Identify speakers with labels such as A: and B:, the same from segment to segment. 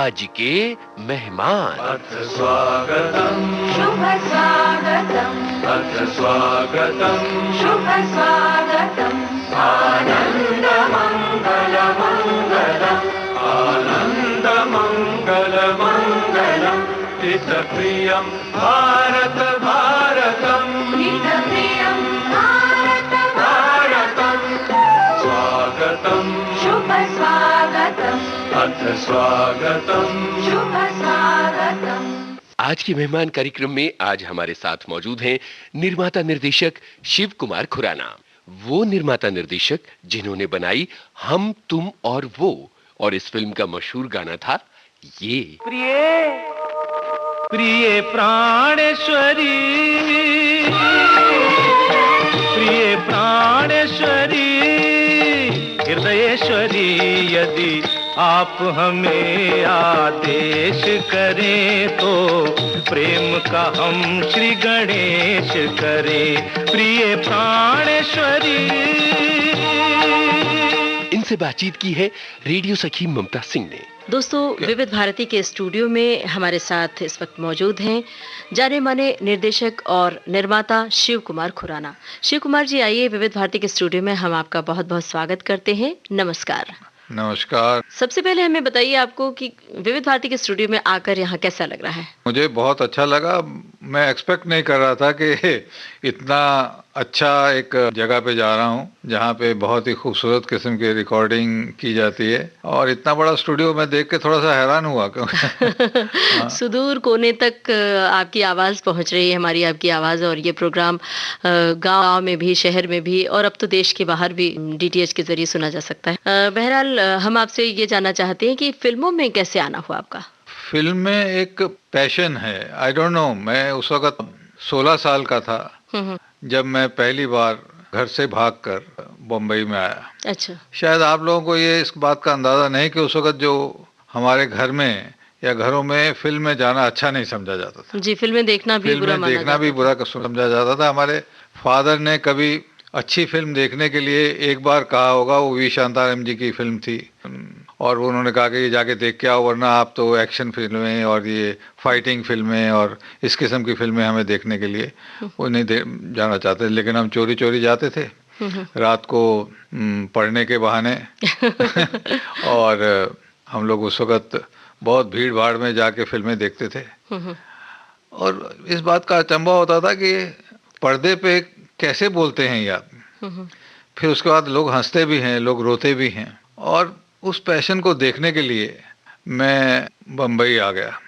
A: आज के मेहमान।
B: अथ स्वागतम्
C: शुभ स्वागतम्
B: अथ स्वागतम्
C: शुभ स्वागतम्
B: आनन्द मङ्गल मङ्गलम् आनन्द मङ्गल मङ्गलम् हितप्रियं भारत भारतम्
C: हितप्रियं भारत
B: भारतम् स्वागतम्
C: शुभ स्वागतम्
B: अथ स्वागतम्
C: शुभ स्वागतम्।
A: आज के मेहमान कार्यक्रम में आज हमारे साथ मौजूद हैं निर्माता निर्देशक शिव कुमार खुराना। वो निर्माता निर्देशक जिन्होंने बनाई हम तुम और वो, और इस फिल्म का मशहूर गाना था ये।
D: प्रिय प्रिय प्राणेश्वरी, प्रिय प्राणेश्वरी, हृदयेश्वरी, यदि आप हमें आदेश करें तो प्रेम का हम श्री गणेश करें। प्रिय प्राणेश्वरी।
A: इनसे बातचीत की है रेडियो सखी ममता सिंह ने।
E: दोस्तों, विविध भारती के स्टूडियो में हमारे साथ इस वक्त मौजूद हैं जाने माने निर्देशक और निर्माता शिव कुमार खुराना। शिव कुमार जी, आइए विविध भारती के स्टूडियो में हम आपका बहुत बहुत स्वागत करते हैं। नमस्कार।
F: नमस्कार।
E: सबसे पहले हमें बताइए आपको कि विविध भारती के स्टूडियो में आकर यहाँ कैसा लग रहा है? मुझे
F: बहुत अच्छा लगा। मैं एक्सपेक्ट नहीं कर रहा था कि इतना अच्छा एक जगह पे जा रहा हूँ जहाँ पे बहुत ही खूबसूरत किस्म की रिकॉर्डिंग की जाती है, और इतना बड़ा स्टूडियो मैं देख के थोड़ा सा हैरान हुआ क्योंकि
E: सुदूर कोने तक आपकी आवाज़ पहुँच रही है, हमारी आपकी आवाज़, और ये प्रोग्राम गांव में भी, शहर में भी, और अब तो देश के बाहर भी DTH के जरिए सुना जा सकता है। बहरहाल हम आपसे ये जानना चाहते हैं कि फिल्मों में कैसे आना हुआ आपका?
F: फिल्म में एक पैशन है। आई डोंट नो, मैं उस वक्त 16 साल का था जब मैं पहली बार घर से भागकर बम्बई में आया।
E: अच्छा।
F: शायद आप लोगों को ये इस बात का अंदाजा नहीं कि उस वक्त जो हमारे घर में या घरों में फिल्म में जाना अच्छा नहीं समझा जाता था।
E: जी, फिल्में देखना भी बुरा माना
F: देखना भी बुरा समझा जाता था। हमारे फादर ने कभी अच्छी फिल्म देखने के लिए एक बार कहा होगा, वो वी शांताराम जी की फिल्म थी, और उन्होंने कहा कि ये जाके देख के आओ, वरना आप तो एक्शन फिल्में और ये फाइटिंग फिल्में और इस किस्म की फिल्में हमें देखने के लिए वो नहीं जाना चाहते। लेकिन हम चोरी चोरी जाते थे रात को पढ़ने के बहाने और हम लोग उस वक्त बहुत भीड़ भाड़ में जाके फिल्में देखते थे, और इस बात का अचंभा होता था कि पर्दे पे कैसे बोलते हैं ये आदमी। फिर उसके बाद लोग हंसते भी हैं, लोग रोते भी हैं, और उस पैशन को देखने के लिए मैं बम्बई आ गया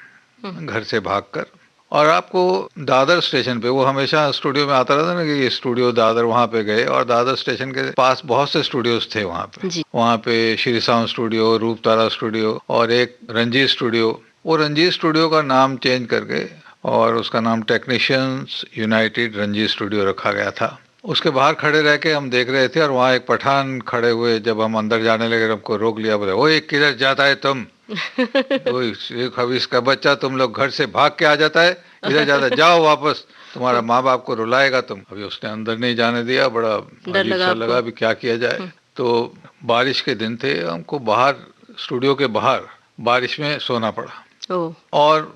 F: घर से भागकर। और आपको दादर स्टेशन पे, वो हमेशा स्टूडियो में आता रहता ना कि ये स्टूडियो दादर, वहाँ पे गए, और दादर स्टेशन के पास बहुत से स्टूडियोज थे वहाँ पे श्री साउंड स्टूडियो, रूप तारा स्टूडियो, और एक रंजीत स्टूडियो। वो रंजीत स्टूडियो का नाम चेंज करके और उसका नाम टेक्नीशियंस यूनाइटेड रंजीत स्टूडियो रखा गया था। उसके बाहर खड़े रह के हम देख रहे थे, और वहाँ एक पठान खड़े हुए, जब हम अंदर जाने लगे हमको रोक लिया, बोले ओए किधर जाता है तुम? खबीस का बच्चा, तुम लोग घर से भाग के आ जाता है, इधर जाता है, जाओ वापस, तुम्हारा माँ बाप को रुलाएगा तुम। अभी उसने अंदर नहीं जाने दिया, बड़ा अजीब सा लगा भी क्या किया जाए। तो बारिश के दिन थे, हमको बाहर स्टूडियो के बाहर बारिश में सोना पड़ा, और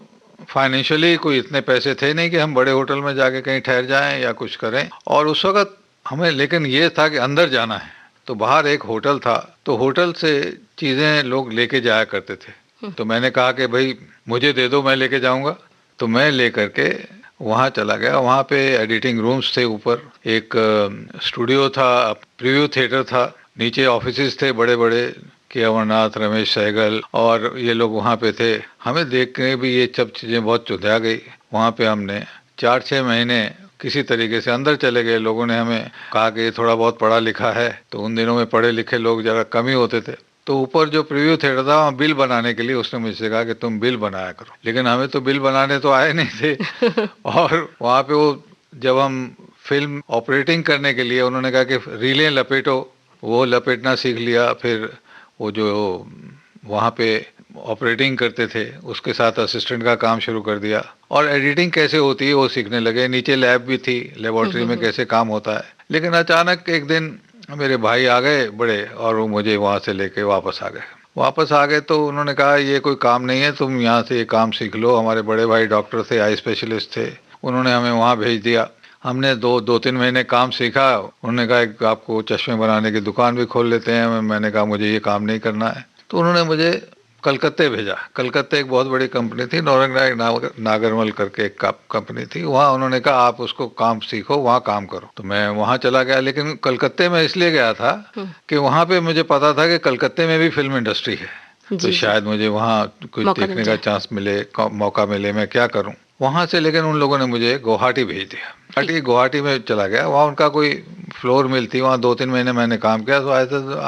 F: फाइनेंशियली कोई इतने पैसे थे नहीं कि हम बड़े होटल में जाके कहीं ठहर जाएं या कुछ करें। और उस वक्त हमें लेकिन ये था कि अंदर जाना है, तो बाहर एक होटल था, तो होटल से चीज़ें लोग लेके जाया करते थे। तो मैंने कहा कि भाई मुझे दे दो, मैं लेके जाऊंगा। तो मैं लेकर के वहाँ चला गया। वहाँ पे एडिटिंग रूम्स थे, ऊपर एक स्टूडियो था, प्रीव्यू थिएटर था, नीचे ऑफिसेज थे बड़े बड़े, के अमरनाथ, रमेश सहगल और ये लोग वहाँ पे थे। हमें देख के भी ये सब चीज़ें बहुत चुंधिया गई। वहाँ पे हमने 4-6 महीने किसी तरीके से अंदर चले गए। लोगों ने हमें कहा कि ये थोड़ा बहुत पढ़ा लिखा है, तो उन दिनों में पढ़े लिखे लोग ज़रा कम ही होते थे। तो ऊपर जो प्रीव्यू थिएटर था, वहाँ बिल बनाने के लिए उसने मुझसे कहा कि तुम बिल बनाया करो, लेकिन हमें तो बिल बनाने तो आए नहीं थे। और वहाँ पे वो जब हम फिल्म ऑपरेटिंग करने के लिए, उन्होंने कहा कि रीलें लपेटो, वो लपेटना सीख लिया। फिर वो जो वहाँ पे ऑपरेटिंग करते थे उसके साथ असिस्टेंट का काम शुरू कर दिया, और एडिटिंग कैसे होती है वो सीखने लगे। नीचे लैब भी थी, लेबोरेटरी में कैसे काम होता है। लेकिन अचानक एक दिन मेरे भाई आ गए बड़े, और वो मुझे वहाँ से लेके वापस आ गए। वापस आ गए तो उन्होंने कहा ये कोई काम नहीं है, तुम यहाँ से ये काम सीख लो। हमारे बड़े भाई डॉक्टर थे, आई स्पेशलिस्ट थे, उन्होंने हमें वहाँ भेज दिया। हमने दो तीन महीने काम सीखा। उन्होंने कहा एक आपको चश्मे बनाने की दुकान भी खोल लेते हैं। मैंने कहा मुझे ये काम नहीं करना है। तो उन्होंने मुझे कलकत्ते भेजा। कलकत्ते एक बहुत बड़ी कंपनी थी, नौरंग नागरमल करके एक कंपनी थी। वहाँ उन्होंने कहा आप उसको काम सीखो, वहाँ काम करो। तो मैं वहाँ चला गया, लेकिन कलकत्ते में इसलिए गया था कि वहाँ पे मुझे पता था कि कलकत्ते में भी फिल्म इंडस्ट्री है, तो शायद मुझे वहाँ कुछ देखने का चांस मिले, मौका मिले। मैं क्या करूँ वहाँ से, लेकिन उन लोगों ने मुझे गुवाहाटी भेज दिया। गुवाहाटी में चला गया। वहाँ उनका कोई फ्लोर मिल थी, वहाँ 2-3 महीने मैंने काम किया। तो I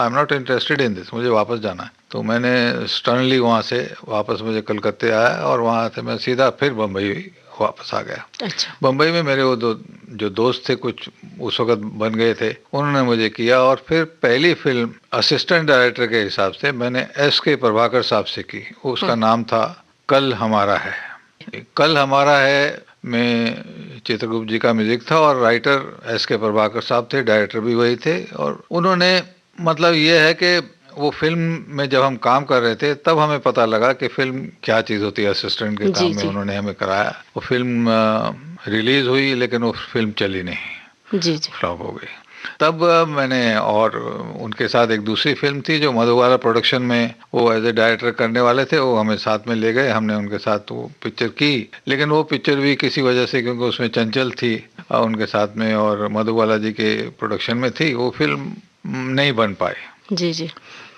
F: am not interested in this, मुझे वापस जाना है। तो मैंने स्टर्नली वहाँ से वापस मुझे कलकत्ते आया, और वहाँ से मैं सीधा फिर बम्बई वापस आ गया। अच्छा। बम्बई में मेरे वो जो दोस्त थे, कुछ उस वक्त बन गए थे, उन्होंने मुझे किया। और फिर पहली फिल्म असिस्टेंट डायरेक्टर के हिसाब से मैंने S.K. प्रभाकर साहब से की। उसका नाम था कल हमारा है। कल हमारा है में चित्रगुप्त जी का म्यूजिक था, और राइटर S.K. प्रभाकर साहब थे, डायरेक्टर भी वही थे। और उन्होंने, मतलब ये है कि वो फिल्म में जब हम काम कर रहे थे तब हमें पता लगा कि फिल्म क्या चीज़ होती है। असिस्टेंट के काम में उन्होंने हमें कराया। वो फिल्म रिलीज हुई, लेकिन वो फिल्म चली नहीं, जी, फ्लॉप हो गई। तब मैंने, और उनके साथ एक दूसरी फिल्म थी जो मधुबाला प्रोडक्शन में वो एज ए डायरेक्टर करने वाले थे, वो हमें साथ में ले गए। हमने उनके साथ वो पिक्चर की, लेकिन वो पिक्चर भी किसी वजह से, क्योंकि उसमें चंचल थी उनके साथ में और मधुबाला जी के प्रोडक्शन में थी, वो फिल्म नहीं बन पाई। जी जी।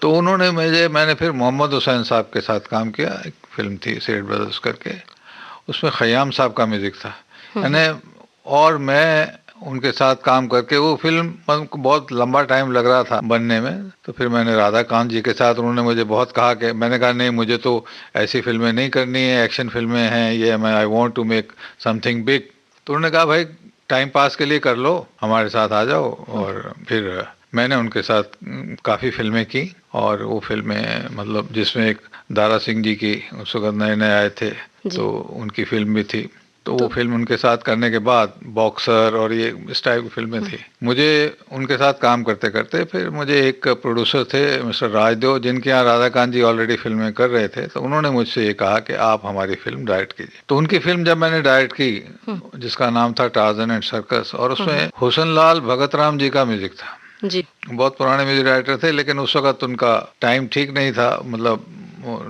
F: तो उन्होंने मैंने फिर मोहम्मद हुसैन साहब के साथ काम किया। एक फिल्म थी सेठ ब्रदर्स करके, उसमें खयाम साहब का म्यूजिक था। मैंने, और मैं उनके साथ काम करके, वो फिल्म को बहुत लंबा टाइम लग रहा था बनने में। तो फिर मैंने राधा कांत जी के साथ, उन्होंने मुझे बहुत कहा कि, मैंने कहा नहीं, मुझे तो ऐसी फिल्में नहीं करनी है, एक्शन फिल्में हैं ये, I want to make something big. तो उन्होंने कहा भाई टाइम पास के लिए कर लो, हमारे साथ आ जाओ। और फिर मैंने उनके साथ काफ़ी फिल्में की, और वो फिल्में, मतलब जिसमें एक दारा सिंह जी की उस वक्त नए नए आए थे, तो उनकी फिल्म भी थी। तो वो फिल्म उनके साथ करने के बाद बॉक्सर और ये इस टाइप की फिल्में थी। मुझे उनके साथ काम करते करते फिर मुझे एक प्रोड्यूसर थे मिस्टर राजदेव, जिनके यहाँ राधा कांत जी ऑलरेडी फिल्में कर रहे थे। तो उन्होंने मुझसे ये कहा कि आप हमारी फिल्म डायरेक्ट कीजिए। तो उनकी फिल्म जब मैंने डायरेक्ट की, जिसका नाम था टार्जन एंड सर्कस, और उसमें हुसन लाल भगत राम जी का म्यूजिक था। जी। बहुत पुराने म्यूजिक डायरेक्टर थे, लेकिन उस वक्त उनका टाइम ठीक नहीं था, मतलब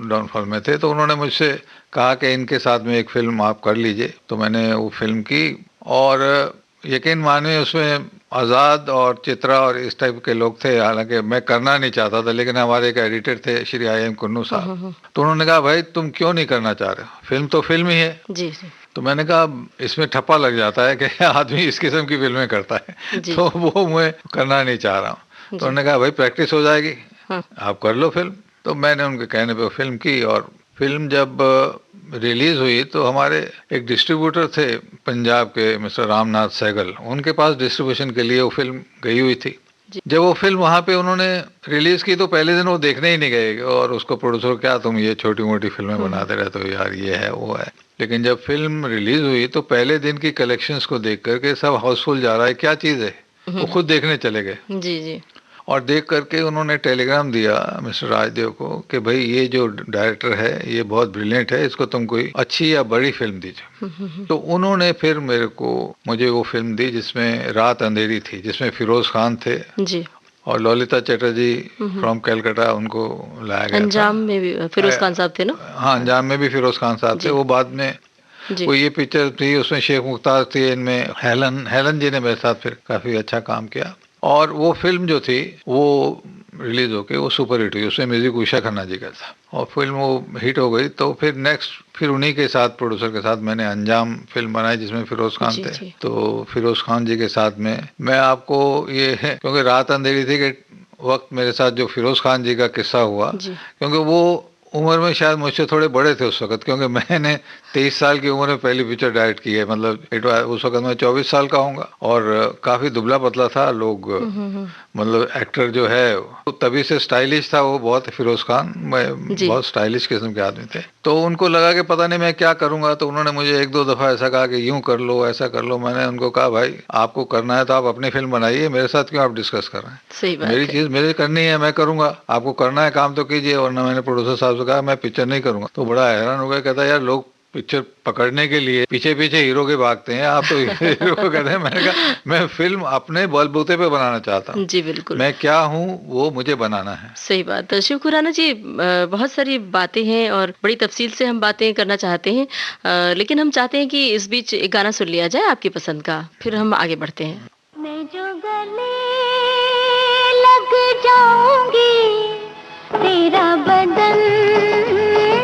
F: डाउनफॉल में थे। तो उन्होंने मुझसे कहा कि इनके साथ में एक फिल्म आप कर लीजिए। तो मैंने वो फिल्म की, और यकीन मानिए उसमें आज़ाद और चित्रा और इस टाइप के लोग थे। हालांकि मैं करना नहीं चाहता था, लेकिन हमारे एक एडिटर थे श्री I.M. कुन्नू साहब, तो उन्होंने कहा भाई तुम क्यों नहीं करना चाह रहे हो, फिल्म तो फिल्म ही है। जी। तो मैंने कहा इसमें ठप्पा लग जाता है कि आदमी इस किस्म की फिल्में करता है, तो वो मैं करना नहीं चाह रहा हूँ। तो उन्होंने कहा भाई प्रैक्टिस हो जाएगी, आप कर लो फिल्म। तो मैंने उनके कहने पे फिल्म की, और फिल्म जब रिलीज हुई तो हमारे एक डिस्ट्रीब्यूटर थे पंजाब के मिस्टर रामनाथ सहगल, उनके पास डिस्ट्रीब्यूशन के लिए वो फिल्म गई हुई थी। जब वो फिल्म वहाँ पे उन्होंने रिलीज की तो पहले दिन वो देखने ही नहीं गए, और उसको प्रोड्यूसर, क्या तुम ये छोटी मोटी फिल्में बनाते रहते हो यार, ये है वो है। लेकिन जब फिल्म रिलीज हुई तो पहले दिन की कलेक्शंस को देख करके सब हाउसफुल जा रहा है, क्या चीज़ है, वो खुद देखने चले गए। जी जी। और देख करके उन्होंने टेलीग्राम दिया मिस्टर राजदेव को कि भाई ये जो डायरेक्टर है ये बहुत ब्रिलियंट है, इसको तुम कोई अच्छी या बड़ी फिल्म दीजिए। तो उन्होंने फिर मुझे वो फिल्म दी जिसमें रात अंधेरी थी, जिसमें फिरोज खान थे जी, और ललिता चटर्जी फ्रॉम कैलकाटा, उनको लाया गया। अंजाम में भी फिरोज खान साहब थे ना? हाँ, अंजाम में भी फिरोज खान साहब थे। वो बाद में वो ये पिक्चर थी, उसमें शेख मुख्तार थी, इनमें हेलन जी ने मेरे साथ फिर काफ़ी अच्छा काम किया। और वो फिल्म जो थी वो रिलीज होके वो सुपर हिट हुई, उसमें म्यूजिक उषा खन्ना जी का था, और फिल्म वो हिट हो गई। तो फिर उन्हीं के साथ, प्रोड्यूसर के साथ मैंने अंजाम फिल्म बनाई, जिसमें फिरोज खान थे। तो फिरोज खान जी के साथ में मैं आपको ये, क्योंकि रात अंधेरी थी के वक्त मेरे साथ जो फिरोज खान जी का किस्सा हुआ, क्योंकि वो उम्र में शायद मुझसे थोड़े बड़े थे उस वक्त, क्योंकि मैंने 23 साल की उम्र में पहली पिक्चर डायरेक्ट की है। मतलब उस वक्त मैं 24 साल का होऊंगा, और काफ़ी दुबला पतला था। लोग मतलब एक्टर जो है वो तभी से स्टाइलिश था, वो बहुत, फिरोज खान
E: जी।
F: बहुत स्टाइलिश किस्म के आदमी थे। तो उनको लगा कि पता नहीं मैं क्या करूंगा, तो उन्होंने मुझे एक दो दफा ऐसा कहा कि यूं कर लो, ऐसा कर लो। मैंने उनको कहा भाई आपको करना है तो आप अपनी फिल्म बनाइए, मेरे साथ क्यों आप डिस्कस कर रहे हैं?
E: सही बात
F: मेरी
E: है।
F: चीज मेरे करनी है, मैं करूंगा, आपको करना है काम तो कीजिए, वरना मैंने प्रोड्यूसर साहब से कहा मैं पिक्चर नहीं करूंगा। तो बड़ा हैरान हो गया, कहता यार लोग पिक्चर पकड़ने के लिए पीछे पीछे हीरो के भागते हैं, आप तो हीरो को कहते हैं। मैंने कहा मैं फिल्म अपने बलबूते पे बनाना चाहता हूँ,
E: जी बिल्कुल।
F: मैं क्या हूँ वो मुझे बनाना है।
E: सही बात है शिव खुराना जी, बहुत सारी बातें हैं और बड़ी तफसील से हम बातें करना चाहते हैं, लेकिन हम चाहते हैं कि इस बीच एक गाना सुन लिया जाए आपकी पसंद का, फिर हम आगे बढ़ते हैं।
C: मैं जो गले लग जाऊंगी तेरा बदन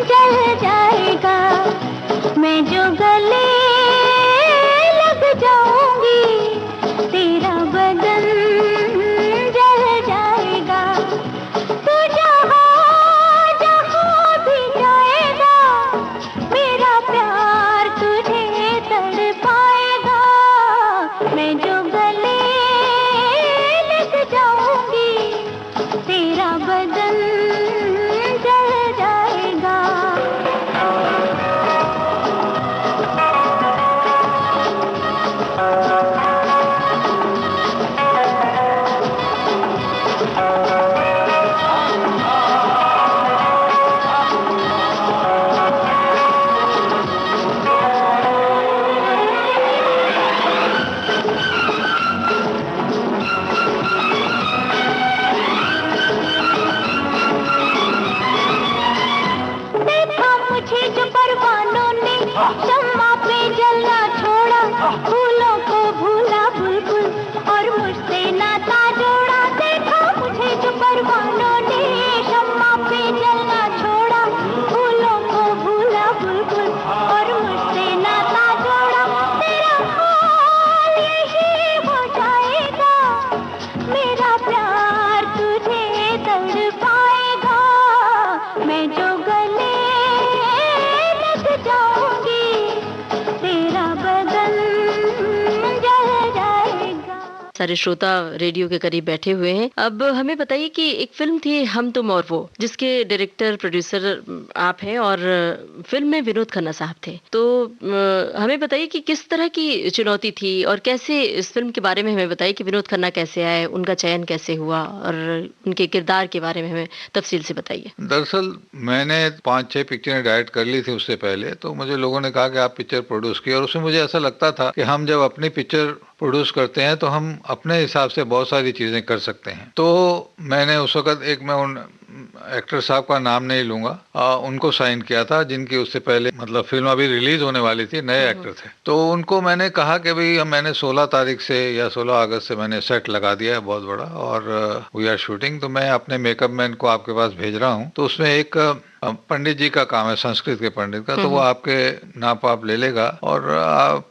C: जल जाएगा। मैं जो गले लग जाऊंगी तेरा बदन जल जाएगा। तू जहाँ जहाँ भी जाएगा मेरा प्यार तुझे तड़पाएगा। मैं जो गले लग जाऊंगी तेरा बदन जल जाएगा। देखा मुझे जो परवानों ने शम्मा पे जलना छोड़ा, फूलों को भूला बुलबुल और मुझसे नाता जोड़ा। देखा मुझे जो परवानों ने शम्मा पे जलना छोड़ा, फूलों को भूला बुलबुल और मुझसे नाता जोड़ा। तेरा हाल यही हो जाएगा, मेरा प्यार तुझे तड़पाएगा। मैं जो गले लग जाऊंगी तेरा बदन जल जाएगा।
E: सारे श्रोता रेडियो के करीब बैठे हुए हैं। अब हमें बताइए कि एक फिल्म थी हम तुम और वो, जिसके डायरेक्टर प्रोड्यूसर आप हैं और फिल्म में विनोद खन्ना साहब थे। तो हमें बताइए कि किस तरह की चुनौती थी और कैसे इस फिल्म के बारे में हमें बताइए कि विनोद खन्ना कैसे आए, उनका चयन कैसे हुआ और उनके किरदार के बारे में हमें तफसील से बताइए।
F: दरअसल मैंने 5-6 पिक्चरें डायरेक्ट कर ली थी उससे पहले, तो मुझे लोगों ने कहा कि आप पिक्चर प्रोड्यूस किए, और उसमें मुझे ऐसा लगता था कि हम जब अपनी पिक्चर प्रोड्यूस करते हैं तो हम अपने हिसाब से बहुत सारी चीज़ें कर सकते हैं। तो मैंने उस वक्त मैं उन एक्टर साहब का नाम नहीं लूंगा, उनको साइन किया था जिनकी उससे पहले मतलब फिल्म अभी रिलीज होने वाली थी, नए एक्टर थे। तो उनको मैंने कहा कि भाई मैंने 16 तारीख से या 16 अगस्त से मैंने सेट लगा दिया है बहुत बड़ा, और वी आर शूटिंग, तो मैं अपने मेकअप मैन को आपके पास भेज रहा हूँ। तो उसमें एक पंडित जी का काम है, संस्कृत के पंडित का, तो वो आपके नाप आप ले लेगा और आप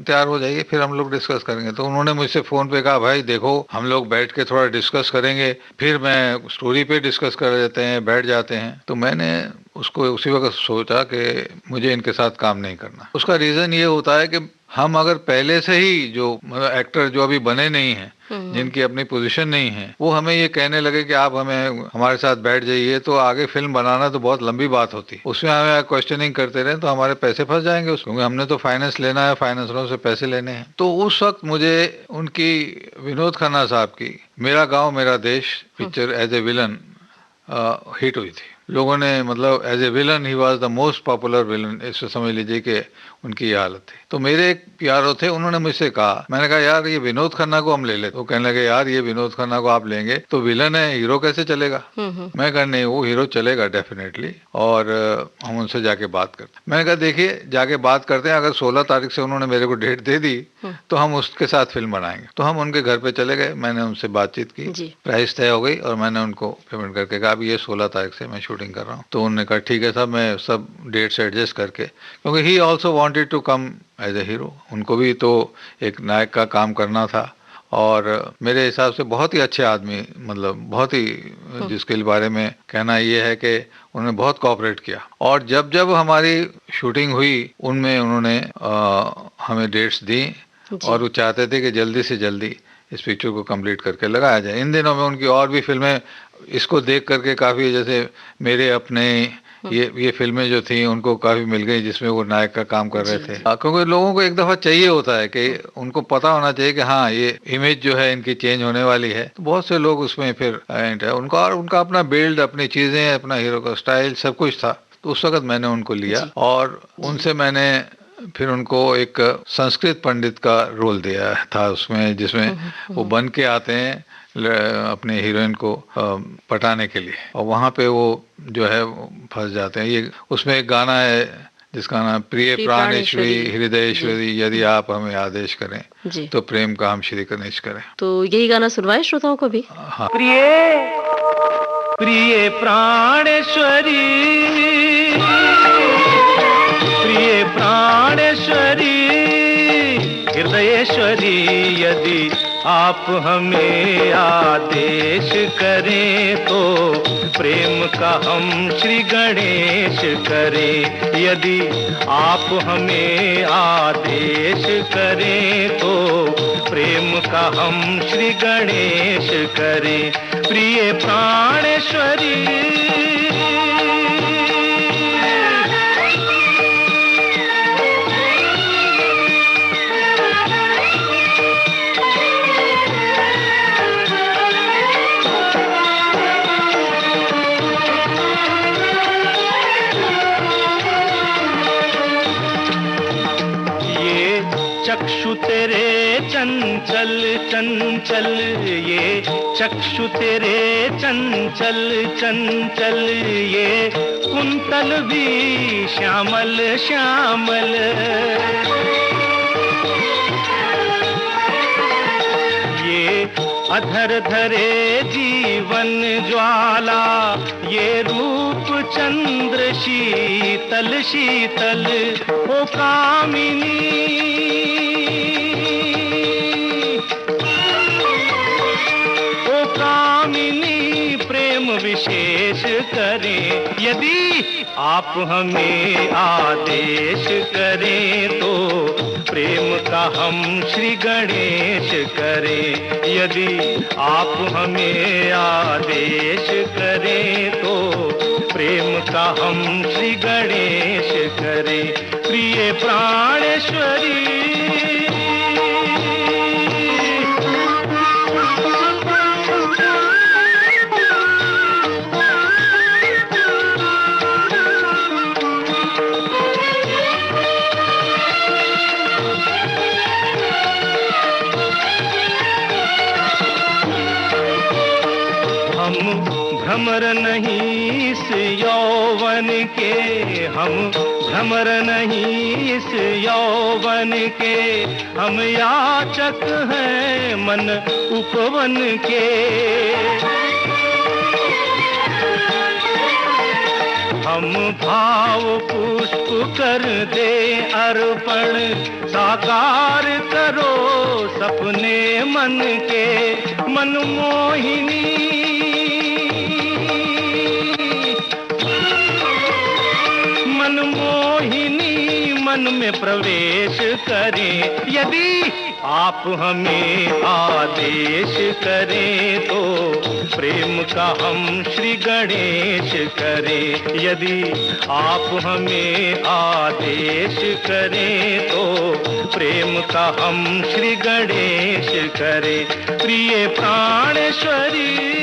F: तैयार हो जाइए, फिर हम लोग डिस्कस करेंगे। तो उन्होंने मुझसे फ़ोन पे कहा भाई देखो हम लोग बैठ के थोड़ा डिस्कस करेंगे, फिर मैं स्टोरी पे डिस्कस कर लेते हैं, बैठ जाते हैं। तो मैंने उसको उसी वक्त सोचा कि मुझे इनके साथ काम नहीं करना। उसका रीज़न ये होता है कि हम अगर पहले से ही जो मतलब एक्टर जो अभी बने नहीं हैं, जिनकी अपनी पोजीशन नहीं है, वो हमें ये कहने लगे कि आप हमें हमारे साथ बैठ जाइए, तो आगे फिल्म बनाना तो बहुत लंबी बात होती, उसमें हमें क्वेश्चनिंग करते रहे तो हमारे पैसे फंस जाएंगे उसमें, क्योंकि हमने तो फाइनेंस लेना है, फाइनेंसरों से पैसे लेने हैं। तो उस वक्त मुझे उनकी विनोद खन्ना साहब की मेरा गाँव मेरा देश picture as a villain hit हुई थी। लोगों ने मतलब as a villain he was the most popular villain, इससे समझ लीजिए कि उनकी ये हालत थी। तो मेरे एक यारो थे, उन्होंने मुझसे कहा, मैंने कहा यार ये विनोद खन्ना को हम ले लेते। वो कहने लगे यार ये विनोद खन्ना को आप लेंगे तो विलन है, हीरो कैसे चलेगा? मैं कहा नहीं वो हीरो चलेगा डेफिनेटली, और हम उनसे जाके बात करते। मैंने कहा देखिए जाके बात करते हैं, अगर 16 तारीख से उन्होंने मेरे को डेट दे दी तो हम उसके साथ फिल्म बनाएंगे। तो हम उनके घर पे चले गए, मैंने उनसे बातचीत की, प्राइस तय हो गई और मैंने उनको पेमेंट करके कहा अभी ये 16 तारीख से मैं शूटिंग कर रहा हूँ। तो उन्होंने कहा ठीक है साहब, मैं सब डेट से एडजस्ट करके, क्योंकि he also wanted to come as a hero, उनको भी तो एक नायक का काम करना था। और मेरे हिसाब से बहुत ही अच्छे आदमी, मतलब बहुत ही, जिसके बारे में कहना ये है कि उन्होंने बहुत कोऑपरेट किया। और जब जब हमारी शूटिंग हुई उनमें उन्होंने हमें डेट्स दी और वो चाहते थे कि जल्दी से जल्दी इस पिक्चर को कंप्लीट करके लगाया जाए। इन दिनों में उनकी और भी फिल्में इसको देख करके काफ़ी, जैसे मेरे अपने, ये फिल्में जो थी उनको काफ़ी मिल गई जिसमें वो नायक का काम कर रहे थे। क्योंकि लोगों को एक दफ़ा चाहिए होता है कि उनको पता होना चाहिए कि हाँ ये इमेज जो है इनकी चेंज होने वाली है, तो बहुत से लोग उसमें फिर उनका, और उनका अपना बिल्ड, अपनी चीज़ें, अपना हीरो का स्टाइल सब कुछ था। तो उस वक्त मैंने उनको लिया और उनसे मैंने फिर उनको एक संस्कृत पंडित का रोल दिया था उसमें, जिसमें वो बन के आते हैं अपने हीरोइन को पटाने के लिए, और वहाँ पे वो जो है फंस जाते हैं। ये उसमें एक गाना है जिसका नाम प्रिय प्राणेश्वरी हृदयेश्वरी यदि आप हमें आदेश करें तो प्रेम का हम श्री गणेश करें।
E: तो यही गाना सुनवाएं श्रोताओं को भी।
F: हाँ।
D: प्रिय प्रिय प्राणेश्वरी, प्रिय प्राणेश्वरी हृदयेश्वरी यदि आप हमें आदेश करें तो प्रेम का हम श्री गणेश करें। यदि आप हमें आदेश करें तो प्रेम का हम श्री गणेश करें। प्रिय प्राणेश्वरी, चक्षु तेरे चंचल चंचल, ये चक्षु तेरे चंचल चंचल, ये कुंतल भी श्यामल श्यामल। ये अधर धरे जीवन ज्वाला, ये रूप चंद्र शीतल शीतल। ओ कामिनी, ओ कामिनी प्रेम विशेष करें। यदि आप हमें आदेश करें तो प्रेम का हम श्री गणेश करें। यदि आप हमें आदेश करें तो प्रेम का हम श्री गणेश करें। प्रिय प्राणेश्वरी, भ्रमर नहीं इस यौवन के, हम भ्रमर नहीं इस यौवन के, हम याचक हैं मन उपवन के। हम भाव पुष्प कर दे अर्पण, साकार करो सपने मन के। मनमोहिनी, मनमोहिनी मन में प्रवेश करें। यदि आप हमें आदेश करें तो प्रेम का हम श्री गणेश करें। यदि आप हमें आदेश करें तो प्रेम का हम श्री गणेश करें। प्रिय प्राणेश्वरी,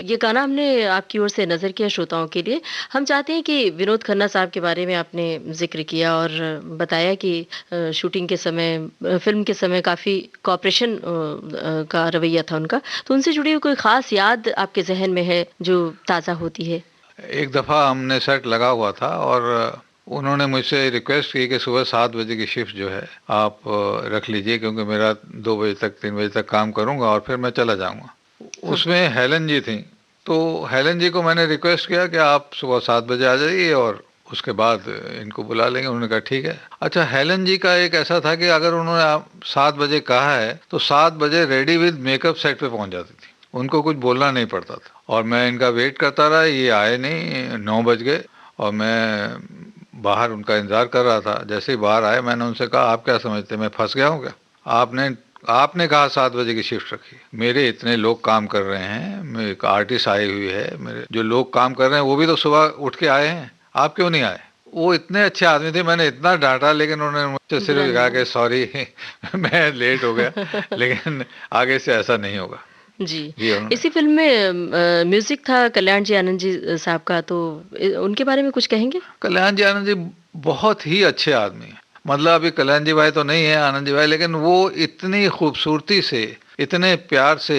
E: ये गाना हमने आपकी ओर से नज़र किया श्रोताओं के लिए। हम चाहते हैं कि विनोद खन्ना साहब के बारे में आपने जिक्र किया और बताया कि शूटिंग के समय, फिल्म के समय काफ़ी कोऑपरेशन का रवैया था उनका। तो उनसे जुड़ी हुई कोई ख़ास याद आपके जहन में है जो ताज़ा होती है?
F: एक दफ़ा हमने सेट लगा हुआ था और उन्होंने मुझसे रिक्वेस्ट की कि सुबह 7 बजे की शिफ्ट जो है आप रख लीजिए, क्योंकि मेरा 2 बजे तक 3 बजे तक काम करूँगा और फिर मैं चला जाऊँगा। उसमें हेलन जी थी, तो हेलन जी को मैंने रिक्वेस्ट किया कि आप सुबह 7 बजे आ जाइए और उसके बाद इनको बुला लेंगे। उन्होंने कहा ठीक है। अच्छा, हेलन जी का एक ऐसा था कि अगर उन्होंने 7 बजे कहा है तो 7 बजे रेडी विद मेकअप सेट पे पहुंच जाती थी, उनको कुछ बोलना नहीं पड़ता था। और मैं इनका वेट करता रहा, ये आए नहीं, 9 बज गए और मैं बाहर उनका इंतज़ार कर रहा था। जैसे ही बाहर आए मैंने उनसे कहा आप क्या समझते मैं फंस गया हूँ क्या? आपने आपने कहा 7 बजे की शिफ्ट रखी, मेरे इतने लोग काम कर रहे हैं, मेरे एक आर्टिस्ट आई हुई है, मेरे जो लोग काम कर रहे हैं वो भी तो सुबह उठ के आए हैं, आप क्यों नहीं आए? वो इतने अच्छे आदमी थे, मैंने इतना डांटा लेकिन उन्होंने मुझसे सिर्फ कहा कि सॉरी मैं लेट हो गया, लेकिन आगे से ऐसा नहीं होगा।
E: जी।
F: उन्होंने
E: इसी फिल्म में म्यूजिक था कल्याण जी आनंद जी साहब का, तो उनके बारे में कुछ कहेंगे?
F: कल्याण जी आनंद जी बहुत ही अच्छे आदमी हैं। मतलब अभी कल्याण जी भाई तो नहीं है, आनंद जी भाई, लेकिन वो इतनी खूबसूरती से, इतने प्यार से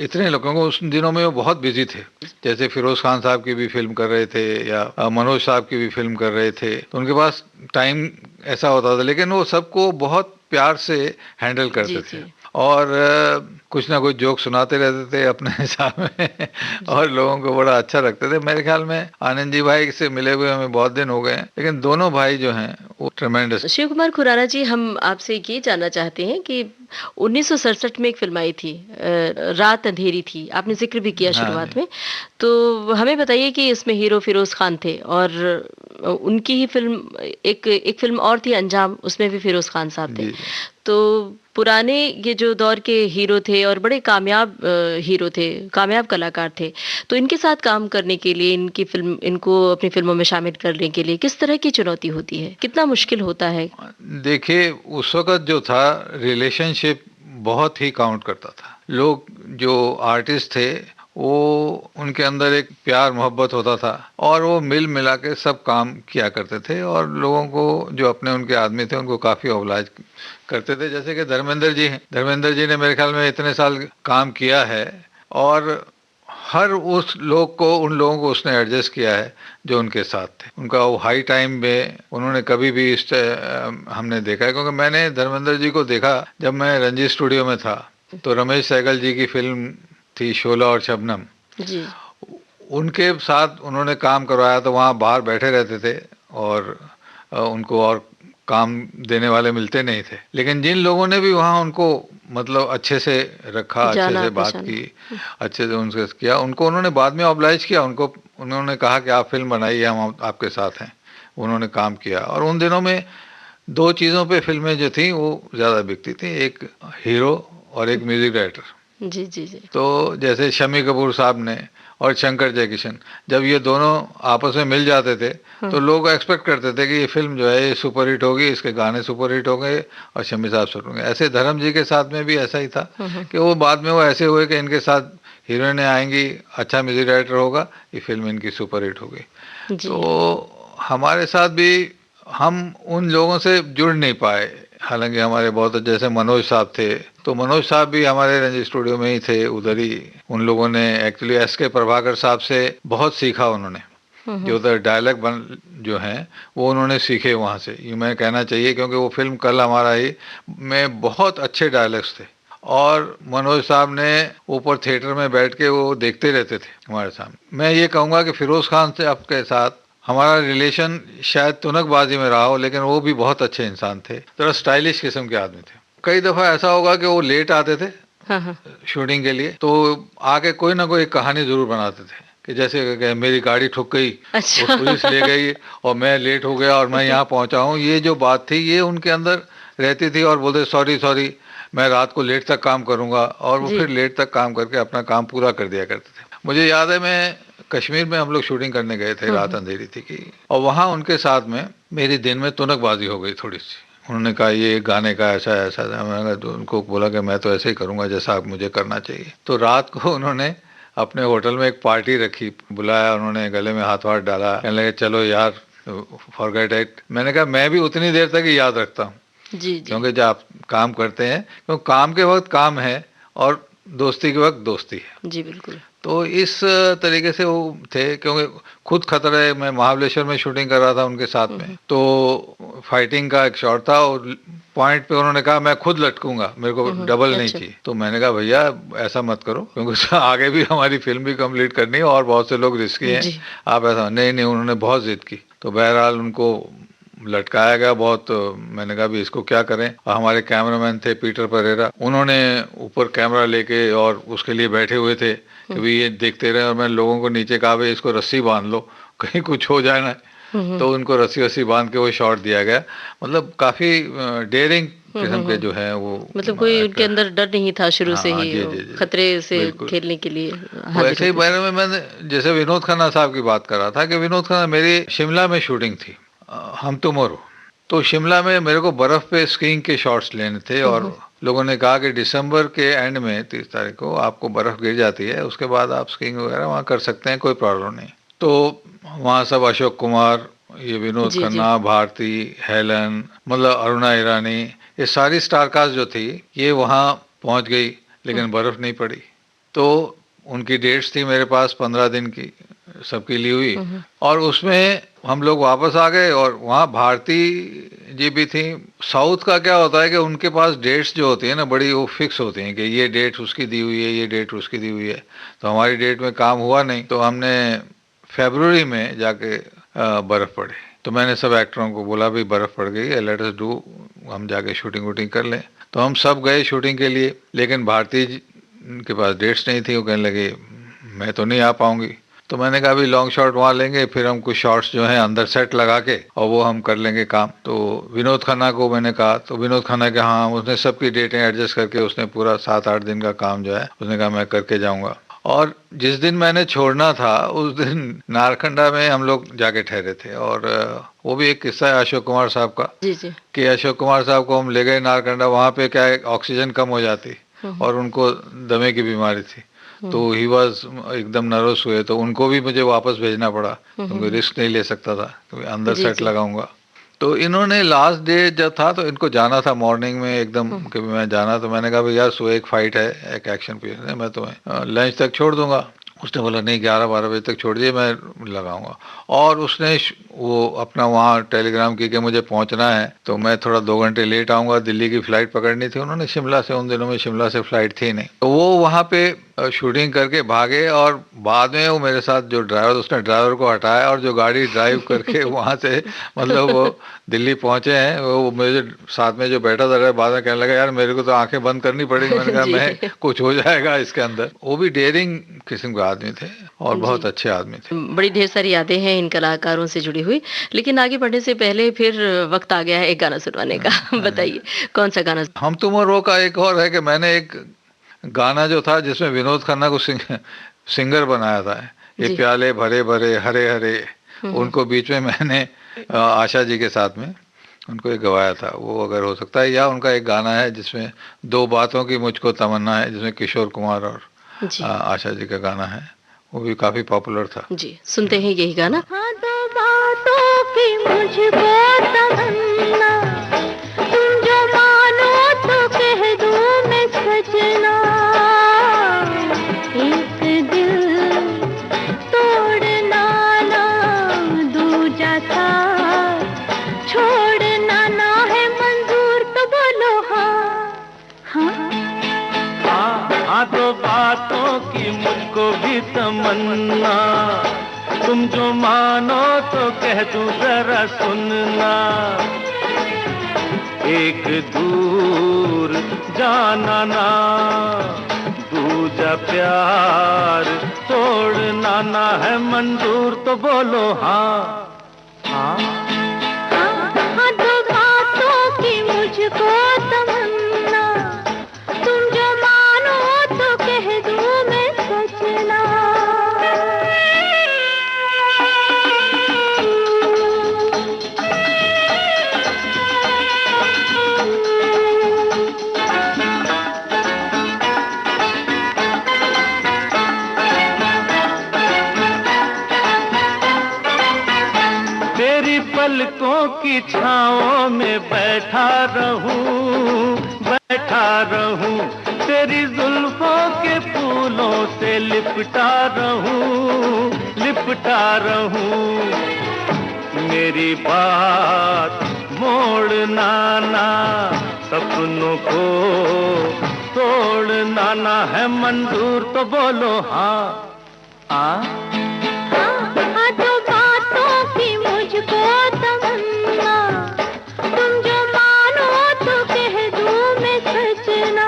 F: इतने लोगों को, उस दिनों में वो बहुत बिजी थे। जैसे फिरोज खान साहब की भी फिल्म कर रहे थे या मनोज साहब की भी फिल्म कर रहे थे, तो उनके पास टाइम ऐसा होता था, लेकिन वो सबको बहुत प्यार से हैंडल करते थे और कुछ ना कुछ जोक सुनाते रहते थे अपने हिसाब में और लोगों को बड़ा अच्छा लगते थे। मेरे ख्याल में आनंद जी भाई से मिले हुए हमें बहुत दिन हो गए हैं, लेकिन दोनों भाई जो हैं वो ट्रेमेंडस।
E: शिव कुमार खुराना जी, हम आपसे ये जानना चाहते हैं कि 1967 में एक फिल्म आई थी, रात अंधेरी थी, आपने जिक्र भी किया शुरुआत में, तो हमें बताइए कि इसमें हीरो फिरोज खान थे और उनकी ही फिल्म एक फिल्म और थी अंजाम, उसमें भी फिरोज खान साहब थे। तो पुराने ये जो दौर के हीरो थे और बड़े कामयाब हीरो थे, कामयाब कलाकार थे, तो इनके साथ काम करने के लिए, इनको अपनी फिल्मों में शामिल करने के लिए किस तरह की चुनौती होती है, कितना मुश्किल होता है?
F: देखिए, उस वक्त जो था रिलेशनशिप बहुत ही काउंट करता था। लोग जो आर्टिस्ट थे वो उनके अंदर एक प्यार मोहब्बत होता था और वो मिल मिला के सब काम किया करते थे और लोगों को जो अपने उनके आदमी थे उनको काफ़ी ओबलाइज करते थे। जैसे कि धर्मेंद्र जी हैं, धर्मेंद्र जी ने मेरे ख्याल में इतने साल काम किया है और हर उस लोग को, उन लोगों को उसने एडजस्ट किया है जो उनके साथ थे। उनका वो हाई टाइम में उन्होंने कभी भी हमने देखा है, क्योंकि मैंने धर्मेंद्र जी को देखा जब मैं रंजीत स्टूडियो में था, तो रमेश सहगल जी की फिल्म थी शोला और शबनम
E: जी।
F: उनके साथ उन्होंने काम करवाया, तो वहाँ बाहर बैठे रहते थे और उनको और काम देने वाले मिलते नहीं थे, लेकिन जिन लोगों ने भी वहाँ उनको मतलब अच्छे से रखा, अच्छे से बात की, अच्छे से उनसे किया, उनको उन्होंने बाद में ऑब्लाइज किया, उनको उन्होंने कहा कि आप फिल्म बनाइए, हम आपके साथ हैं। उन्होंने काम किया और उन दिनों में दो चीज़ों पे फिल्में जो थी वो ज़्यादा बिकती थी, एक हीरो और एक म्यूजिक डायरेक्टर।
E: जी जी जी।
F: तो जैसे शम्मी कपूर साहब ने और शंकर जयकिशन, जब ये दोनों आपस में मिल जाते थे तो लोग एक्सपेक्ट करते थे कि ये फिल्म जो है ये सुपरहिट होगी, इसके गाने सुपरहिट हो गए और शम्मी साहब सुन होंगे। ऐसे धर्म जी के साथ में भी ऐसा ही था कि वो बाद में वो ऐसे हुए कि इनके साथ हीरोइनें आएंगी, अच्छा म्यूजिक डायरेक्टर होगा, ये फिल्म इनकी सुपरहिट हो गई। तो हमारे साथ भी हम उन लोगों से जुड़ नहीं पाए, हालांकि हमारे बहुत जैसे मनोज साहब थे, तो मनोज साहब भी हमारे रंजीत स्टूडियो में ही थे, उधर ही उन लोगों ने एक्चुअली एस.के. प्रभाकर साहब से बहुत सीखा उन्होंने, जो उधर डायलॉग जो हैं वो उन्होंने सीखे वहाँ से, यूँ मैं कहना चाहिए, क्योंकि वो फिल्म कल हमारा ही में बहुत अच्छे डायलॉग्स थे और मनोज साहब ने ऊपर थिएटर में बैठ के वो देखते रहते थे हमारे सामने। मैं ये कहूँगा कि फिरोज़ खान से आपके साथ हमारा रिलेशन शायद तुनकबाजी में रहा हो, लेकिन वो भी बहुत अच्छे इंसान थे, थोड़ा स्टाइलिश किस्म के आदमी थे। कई दफ़ा ऐसा होगा कि वो लेट आते थे शूटिंग के लिए, तो आके कोई ना कोई कहानी ज़रूर बनाते थे कि जैसे कि मेरी गाड़ी ठुक गई,
E: अच्छा।
F: पुलिस ले गई और मैं लेट हो गया और मैं यहाँ पहुँचा हूँ। ये जो बात थी ये उनके अंदर रहती थी और बोलते सॉरी मैं रात को लेट तक काम करूँगा, और वो फिर लेट तक काम करके अपना काम पूरा कर दिया करते थे। मुझे याद है मैं कश्मीर में हम लोग शूटिंग करने गए थे, रात अंधेरी थी कि, और वहाँ उनके साथ में मेरी दिन में तुनकबाजी हो गई थोड़ी सी। उन्होंने कहा ये गाने का ऐसा था, मैंने तो उनको बोला कि मैं तो ऐसे ही करूँगा जैसा आप मुझे करना चाहिए। तो रात को उन्होंने अपने होटल में एक पार्टी रखी, बुलाया, उन्होंने गले में हाथ डाला, कहने लगे चलो यार फॉरगेट इट। मैंने कहा मैं भी उतनी देर तक ही याद रखता हूँ, क्योंकि जब आप काम करते हैं, क्योंकि काम के वक्त काम है और दोस्ती के वक्त दोस्ती है।
E: जी बिल्कुल।
F: तो इस तरीके से वो थे, क्योंकि खुद खतरे, मैं महाबलेश्वर में शूटिंग कर रहा था उनके साथ में, तो फाइटिंग का एक शॉट था और पॉइंट पे उन्होंने कहा मैं खुद लटकूंगा, मेरे को डबल नहीं चाहिए। तो मैंने कहा भैया ऐसा मत करो, क्योंकि आगे भी हमारी फिल्म भी कंप्लीट करनी है और बहुत से लोग रिस्की हैं, आप ऐसा नहीं। उन्होंने बहुत जिद की, तो बहरहाल उनको लटकाया गया बहुत। मैंने कहा भी इसको क्या करें। हमारे कैमरामैन थे पीटर परेरा, उन्होंने ऊपर कैमरा लेके और उसके लिए बैठे हुए थे कि भी ये देखते रहे, और मैं लोगों को नीचे कहा भाई इसको रस्सी बांध लो, कहीं कुछ हो जाए ना। तो उनको रस्सी बांध के वो शॉट दिया गया। मतलब काफ़ी डेयरिंग किस्म के जो है वो
E: मतलब कोई उनके अंदर डर नहीं था शुरू से
F: हाँ,
E: ही,
F: जी,
E: वो
F: जी, जी।
E: खतरे से
F: बिल्कुल।
E: खेलने के लिए
F: वो
E: हाजिर
F: ऐसे ही
E: होते थे।
F: बारे में मैंने जैसे विनोद खन्ना साहब की बात कर रहा था कि विनोद खन्ना, मेरी शिमला में शूटिंग थी, हम तुम और वो। तो शिमला में मेरे को बर्फ पे स्कीइंग के शॉट्स लेने थे और लोगों ने कहा कि दिसंबर के एंड में 30 तारीख को आपको बर्फ गिर जाती है, उसके बाद आप स्कीइंग वगैरह वहाँ कर सकते हैं, कोई प्रॉब्लम नहीं। तो वहाँ सब अशोक कुमार, ये विनोद
E: जी, जी।
F: खन्ना, भारती, हेलन, मतलब अरुणा ईरानी, ये सारी स्टार कास्ट जो थी ये वहाँ पहुँच गई, लेकिन बर्फ नहीं पड़ी। तो उनकी डेट्स थी मेरे पास 15 दिन की, सबकी ली हुई, और उसमें हम लोग वापस आ गए। और वहाँ भारती जी भी थी। साउथ का क्या होता है कि उनके पास डेट्स जो होती है ना बड़ी वो फिक्स होती हैं कि ये डेट उसकी दी हुई है, ये डेट उसकी दी हुई है। तो हमारी डेट में काम हुआ नहीं, तो हमने फरवरी में जाके बर्फ़ पड़ी। तो मैंने सब एक्टरों को बोला भाई बर्फ़ पड़ गई है, लेट अस डू, हम जाके शूटिंग वूटिंग कर लें। तो हम सब गए शूटिंग के लिए, लेकिन भारती जी के पास डेट्स नहीं थी। वो कहने लगे मैं तो नहीं आ पाऊंगी। तो मैंने कहा अभी लॉन्ग शॉट वहाँ लेंगे, फिर हम कुछ शॉट्स जो हैं अंदर सेट लगा के और वो हम कर लेंगे काम। तो विनोद खन्ना को मैंने कहा, तो विनोद खन्ना के हाँ, उसने सबकी डेटें एडजस्ट करके उसने पूरा 7-8 दिन का काम जो है उसने कहा मैं करके जाऊँगा। और जिस दिन मैंने छोड़ना था उस दिन नारकंडा में हम लोग जाके ठहरे थे। और वो भी एक किस्सा है अशोक कुमार साहब का,
E: जी, जी।
F: कि अशोक कुमार साहब को हम ले गए नारकंडा। वहाँ पे क्या है, ऑक्सीजन कम हो जाती और उनको दमे की बीमारी थी। तो ही वॉज एकदम नर्वस हुए, तो उनको भी मुझे वापस भेजना पड़ा क्योंकि रिस्क नहीं ले सकता था, क्योंकि अंदर
E: जी,
F: सेट
E: जी।
F: लगाऊंगा। तो इन्होंने लास्ट डे जब था तो इनको जाना था मॉर्निंग में एकदम कि मैं जाना। तो मैंने कहा भाई यार सुबह एक फाइट है, एक एक्शन पिक्चर है, मैं तुम्हें लंच तक छोड़ दूंगा। उसने बोला नहीं 11-12 बजे तक छोड़ दिए, मैं लगाऊंगा। और उसने वो अपना वहाँ टेलीग्राम की कि मुझे पहुँचना है, तो मैं थोड़ा 2 घंटे लेट आऊँगा, दिल्ली की फ़्लाइट पकड़नी थी उन्होंने शिमला से। उन दिनों में शिमला से फ़्लाइट थी नहीं। तो वो वहाँ पे शूटिंग करके भागे। और बाद में वो मेरे साथ जो ड्राइवर, उसने ड्राइवर को हटाया और जो गाड़ी ड्राइव करके वहाँ से मतलब वो दिल्ली पहुँचे हैं। वो मेरे साथ में जो बैठा था बाद में कहने लगा यार मेरे को तो आंखें बंद करनी पड़ेगी। मैंने कहा
E: जी।
F: मैं कुछ हो जाएगा इसके अंदर। वो भी डेयरिंग किस्म के आदमी थे और बहुत
E: जी।
F: अच्छे आदमी थे।
E: बड़ी ढेर सारी यादें हैं इन कलाकारों से जुड़ी हुई, लेकिन आगे बढ़ने से पहले फिर वक्त आ गया है एक गाना सुनवाने का। बताइए कौन सा गाना?
F: हम तुम और वो का एक और है कि मैंने एक गाना जो था जिसमें विनोद खन्ना को सिंगर बनाया था, ये
E: जी।
F: प्याले भरे भरे हरे हरे, उनको बीच में मैंने आशा जी के साथ में उनको एक गवाया था। वो अगर हो सकता है, या उनका एक गाना है जिसमें दो बातों की मुझको तमन्ना है, जिसमें किशोर कुमार और
E: जी।
F: आशा जी का गाना है, वो भी काफ़ी पॉपुलर था।
E: जी, सुनते हैं यही गाना।
C: हाँ दो बातों की मुझको तमन्ना, तुम जो मानो तो कह दूं मैं सजना। एक दिल तोड़ना ना दूजा साथ छोड़ना ना है मंजूर, तो बोलो हाँ।
D: हाँ दो बातों की मुझको भी तमन्ना, तुम जो मानो तो कह दूं जरा सुनना। एक दूर जाना ना दूजा प्यार तोड़ना ना है मंजूर, तो बोलो हाँ। हाँ
C: हाँ दो बातों की मुझको तमन्ना, तुम जो मानो तो कह दूं मैं सजना।
D: तेरी पलकों की छाँवों में बैठा रहूं, तेरी जुल्फों के फूलों से लिपटा रहूं। मेरी बात मोड़ना ना, सपनों को तोड़ना ना है मंजूर, तो बोलो हाँ।
C: हाँ दो बातों की मुझको तमन्ना, तुम जो मानो तो कह दूं मैं सजना।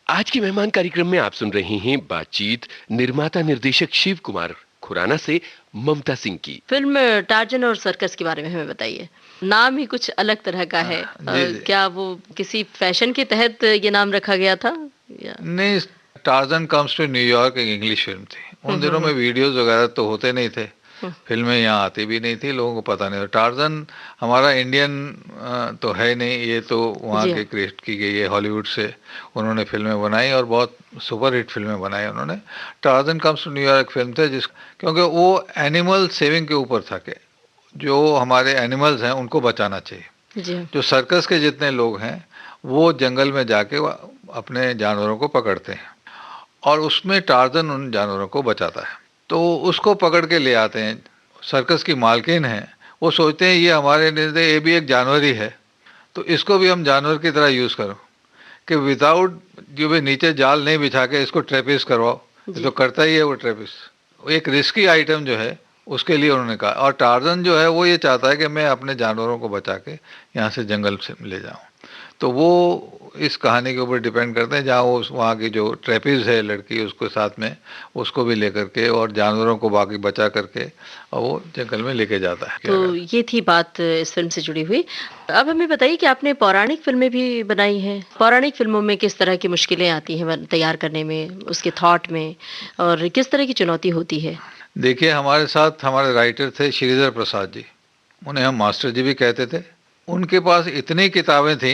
A: आज के मेहमान कार्यक्रम में आप सुन रहे हैं बातचीत निर्माता निर्देशक शिव कुमार खुराना से ममता सिंह की।
E: फिल्म टार्जन और सर्कस के बारे में हमें बताइए। नाम ही कुछ अलग तरह का है।
F: जी।
E: क्या वो किसी फैशन के तहत ये नाम रखा गया था या?
F: नहीं, टार्जन कम्स टू न्यूयॉर्क एक इंग्लिश फिल्म थी। उन दिनों में वीडियोस वगैरह तो होते नहीं थे, फिल्में यहाँ आती भी नहीं थी, लोगों को पता नहीं था। टार्जन हमारा इंडियन तो है नहीं, ये तो वहाँ
E: जी
F: के
E: हाँ।
F: क्रिएट की गई है, हॉलीवुड से उन्होंने फिल्में बनाई और बहुत सुपर हिट फिल्में बनाई उन्होंने। Tarzan comes to New York film थे क्योंकि वो एनिमल सेविंग के ऊपर था कि जो हमारे एनिमल्स हैं उनको बचाना चाहिए।
E: जी हाँ।
F: जो सर्कस के जितने लोग हैं वो जंगल में जाके अपने जानवरों को पकड़ते हैं और उसमें टार्जन उन जानवरों को बचाता है। तो उसको पकड़ के ले आते हैं। सर्कस की मालकिन है, वो सोचते हैं ये हमारे निर्दय, ये भी एक जानवर ही है, तो इसको भी हम जानवर की तरह यूज़ करो कि विदाउट जो भी नीचे जाल नहीं बिछा के इसको ट्रेपिस करवाओ। ये तो करता ही है वो ट्रेपिस। एक रिस्की आइटम जो है उसके लिए उन्होंने कहा। और टार्जन जो है वो ये चाहता है कि मैं अपने जानवरों को बचा के यहाँ से जंगल से ले जाऊँ। तो वो इस कहानी के ऊपर डिपेंड करते हैं, जहाँ वो वहाँ की जो ट्रेपिस है लड़की उसको साथ में उसको भी लेकर के और जानवरों को बाकी बचा करके और वो जंगल में लेके जाता है।
E: तो ये थी बात इस फिल्म से जुड़ी हुई। अब हमें बताइए कि आपने पौराणिक फिल्में भी बनाई हैं। पौराणिक फिल्मों में किस तरह की मुश्किलें आती हैं तैयार करने में, उसके थॉट में, और किस तरह की चुनौती होती है?
F: देखिए, हमारे साथ हमारे राइटर थे श्रीधर प्रसाद जी, उन्हें हम मास्टर जी भी कहते थे। उनके पास इतनी किताबें थी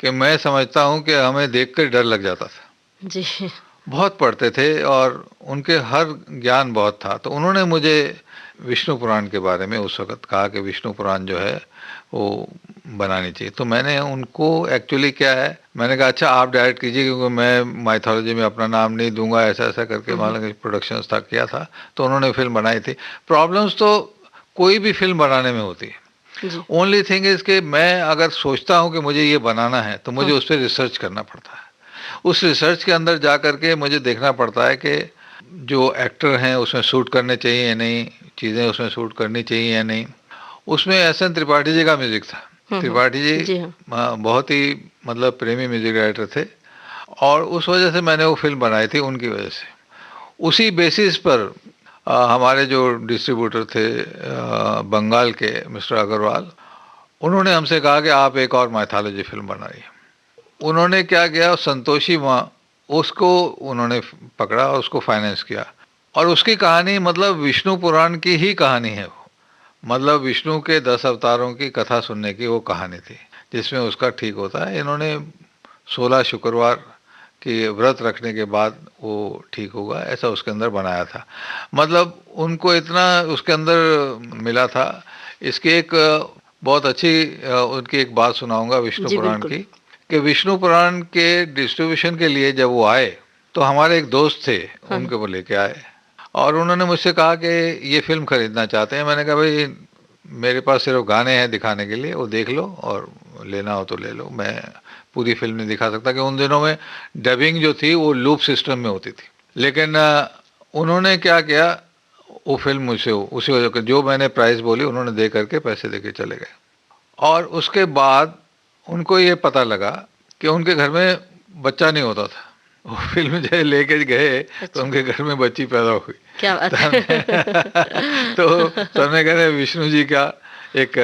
F: कि मैं समझता हूँ कि हमें देखकर डर लग जाता था।
E: जी।
F: बहुत पढ़ते थे और उनके हर ज्ञान बहुत था। तो उन्होंने मुझे विष्णु पुराण के बारे में उस वक़्त कहा कि विष्णु पुराण जो है वो बनानी चाहिए। तो मैंने उनको एक्चुअली क्या है, मैंने कहा अच्छा आप डायरेक्ट कीजिए क्योंकि मैं माइथोलॉजी में अपना नाम नहीं दूंगा, ऐसा ऐसा करके मालूम प्रोडक्शन था किया था। तो उन्होंने फिल्म बनाई थी। प्रॉब्लम्स तो कोई भी फिल्म बनाने में होती है। ओनली थिंग इज़ कि मैं अगर सोचता हूँ कि मुझे ये बनाना है तो मुझे उस पर रिसर्च करना पड़ता है। उस रिसर्च के अंदर जा कर के मुझे देखना पड़ता है कि जो एक्टर हैं उसमें सूट करने चाहिए या नहीं, चीज़ें उसमें सूट करनी चाहिए या नहीं। उसमें एस.एन. त्रिपाठी जी का म्यूज़िक था। त्रिपाठी जी बहुत ही मतलब प्रेमी म्यूज़िक डायरेक्टर थे और उस वजह से मैंने वो फिल्म बनाई थी उनकी वजह से। उसी बेसिस पर हमारे जो डिस्ट्रीब्यूटर थे बंगाल के मिस्टर अग्रवाल, उन्होंने हमसे कहा कि आप एक और माइथोलॉजी फिल्म बनाइए। उन्होंने क्या किया, संतोषी माँ उसको उन्होंने पकड़ा और उसको फाइनेंस किया और उसकी कहानी मतलब विष्णु पुराण की ही कहानी है वो। मतलब विष्णु के 10 अवतारों की कथा सुनने की वो कहानी थी जिसमें उसका ठीक होता है। इन्होंने 16 शुक्रवार कि व्रत रखने के बाद वो ठीक होगा, ऐसा उसके अंदर बनाया था। मतलब उनको इतना उसके अंदर मिला था। इसकी एक बहुत अच्छी उनकी एक बात सुनाऊंगा विष्णु पुराण की, कि विष्णु पुराण के डिस्ट्रीब्यूशन के लिए जब वो आए तो हमारे एक दोस्त थे, उनके वो लेके आए और उन्होंने मुझसे कहा कि ये फिल्म खरीदना चाहते हैं। मैंने कहा भाई मेरे पास सिर्फ गाने हैं दिखाने के लिए, वो देख लो और लेना हो तो ले लो, मैं पूरी फिल्म नहीं दिखा सकता। कि उन दिनों में डबिंग जो थी वो लूप सिस्टम में होती थी। लेकिन उन्होंने क्या किया, वो फिल्म मुझसे उसी वजह से जो मैंने प्राइस बोली उन्होंने दे करके पैसे देके चले गए। और उसके बाद उनको ये पता लगा कि उनके घर में बच्चा नहीं होता था। वो फिल्म जो लेके गए तो उनके घर में बच्ची पैदा हुई।
E: क्या बात है।
F: तो सबने कहा विष्णु जी का एक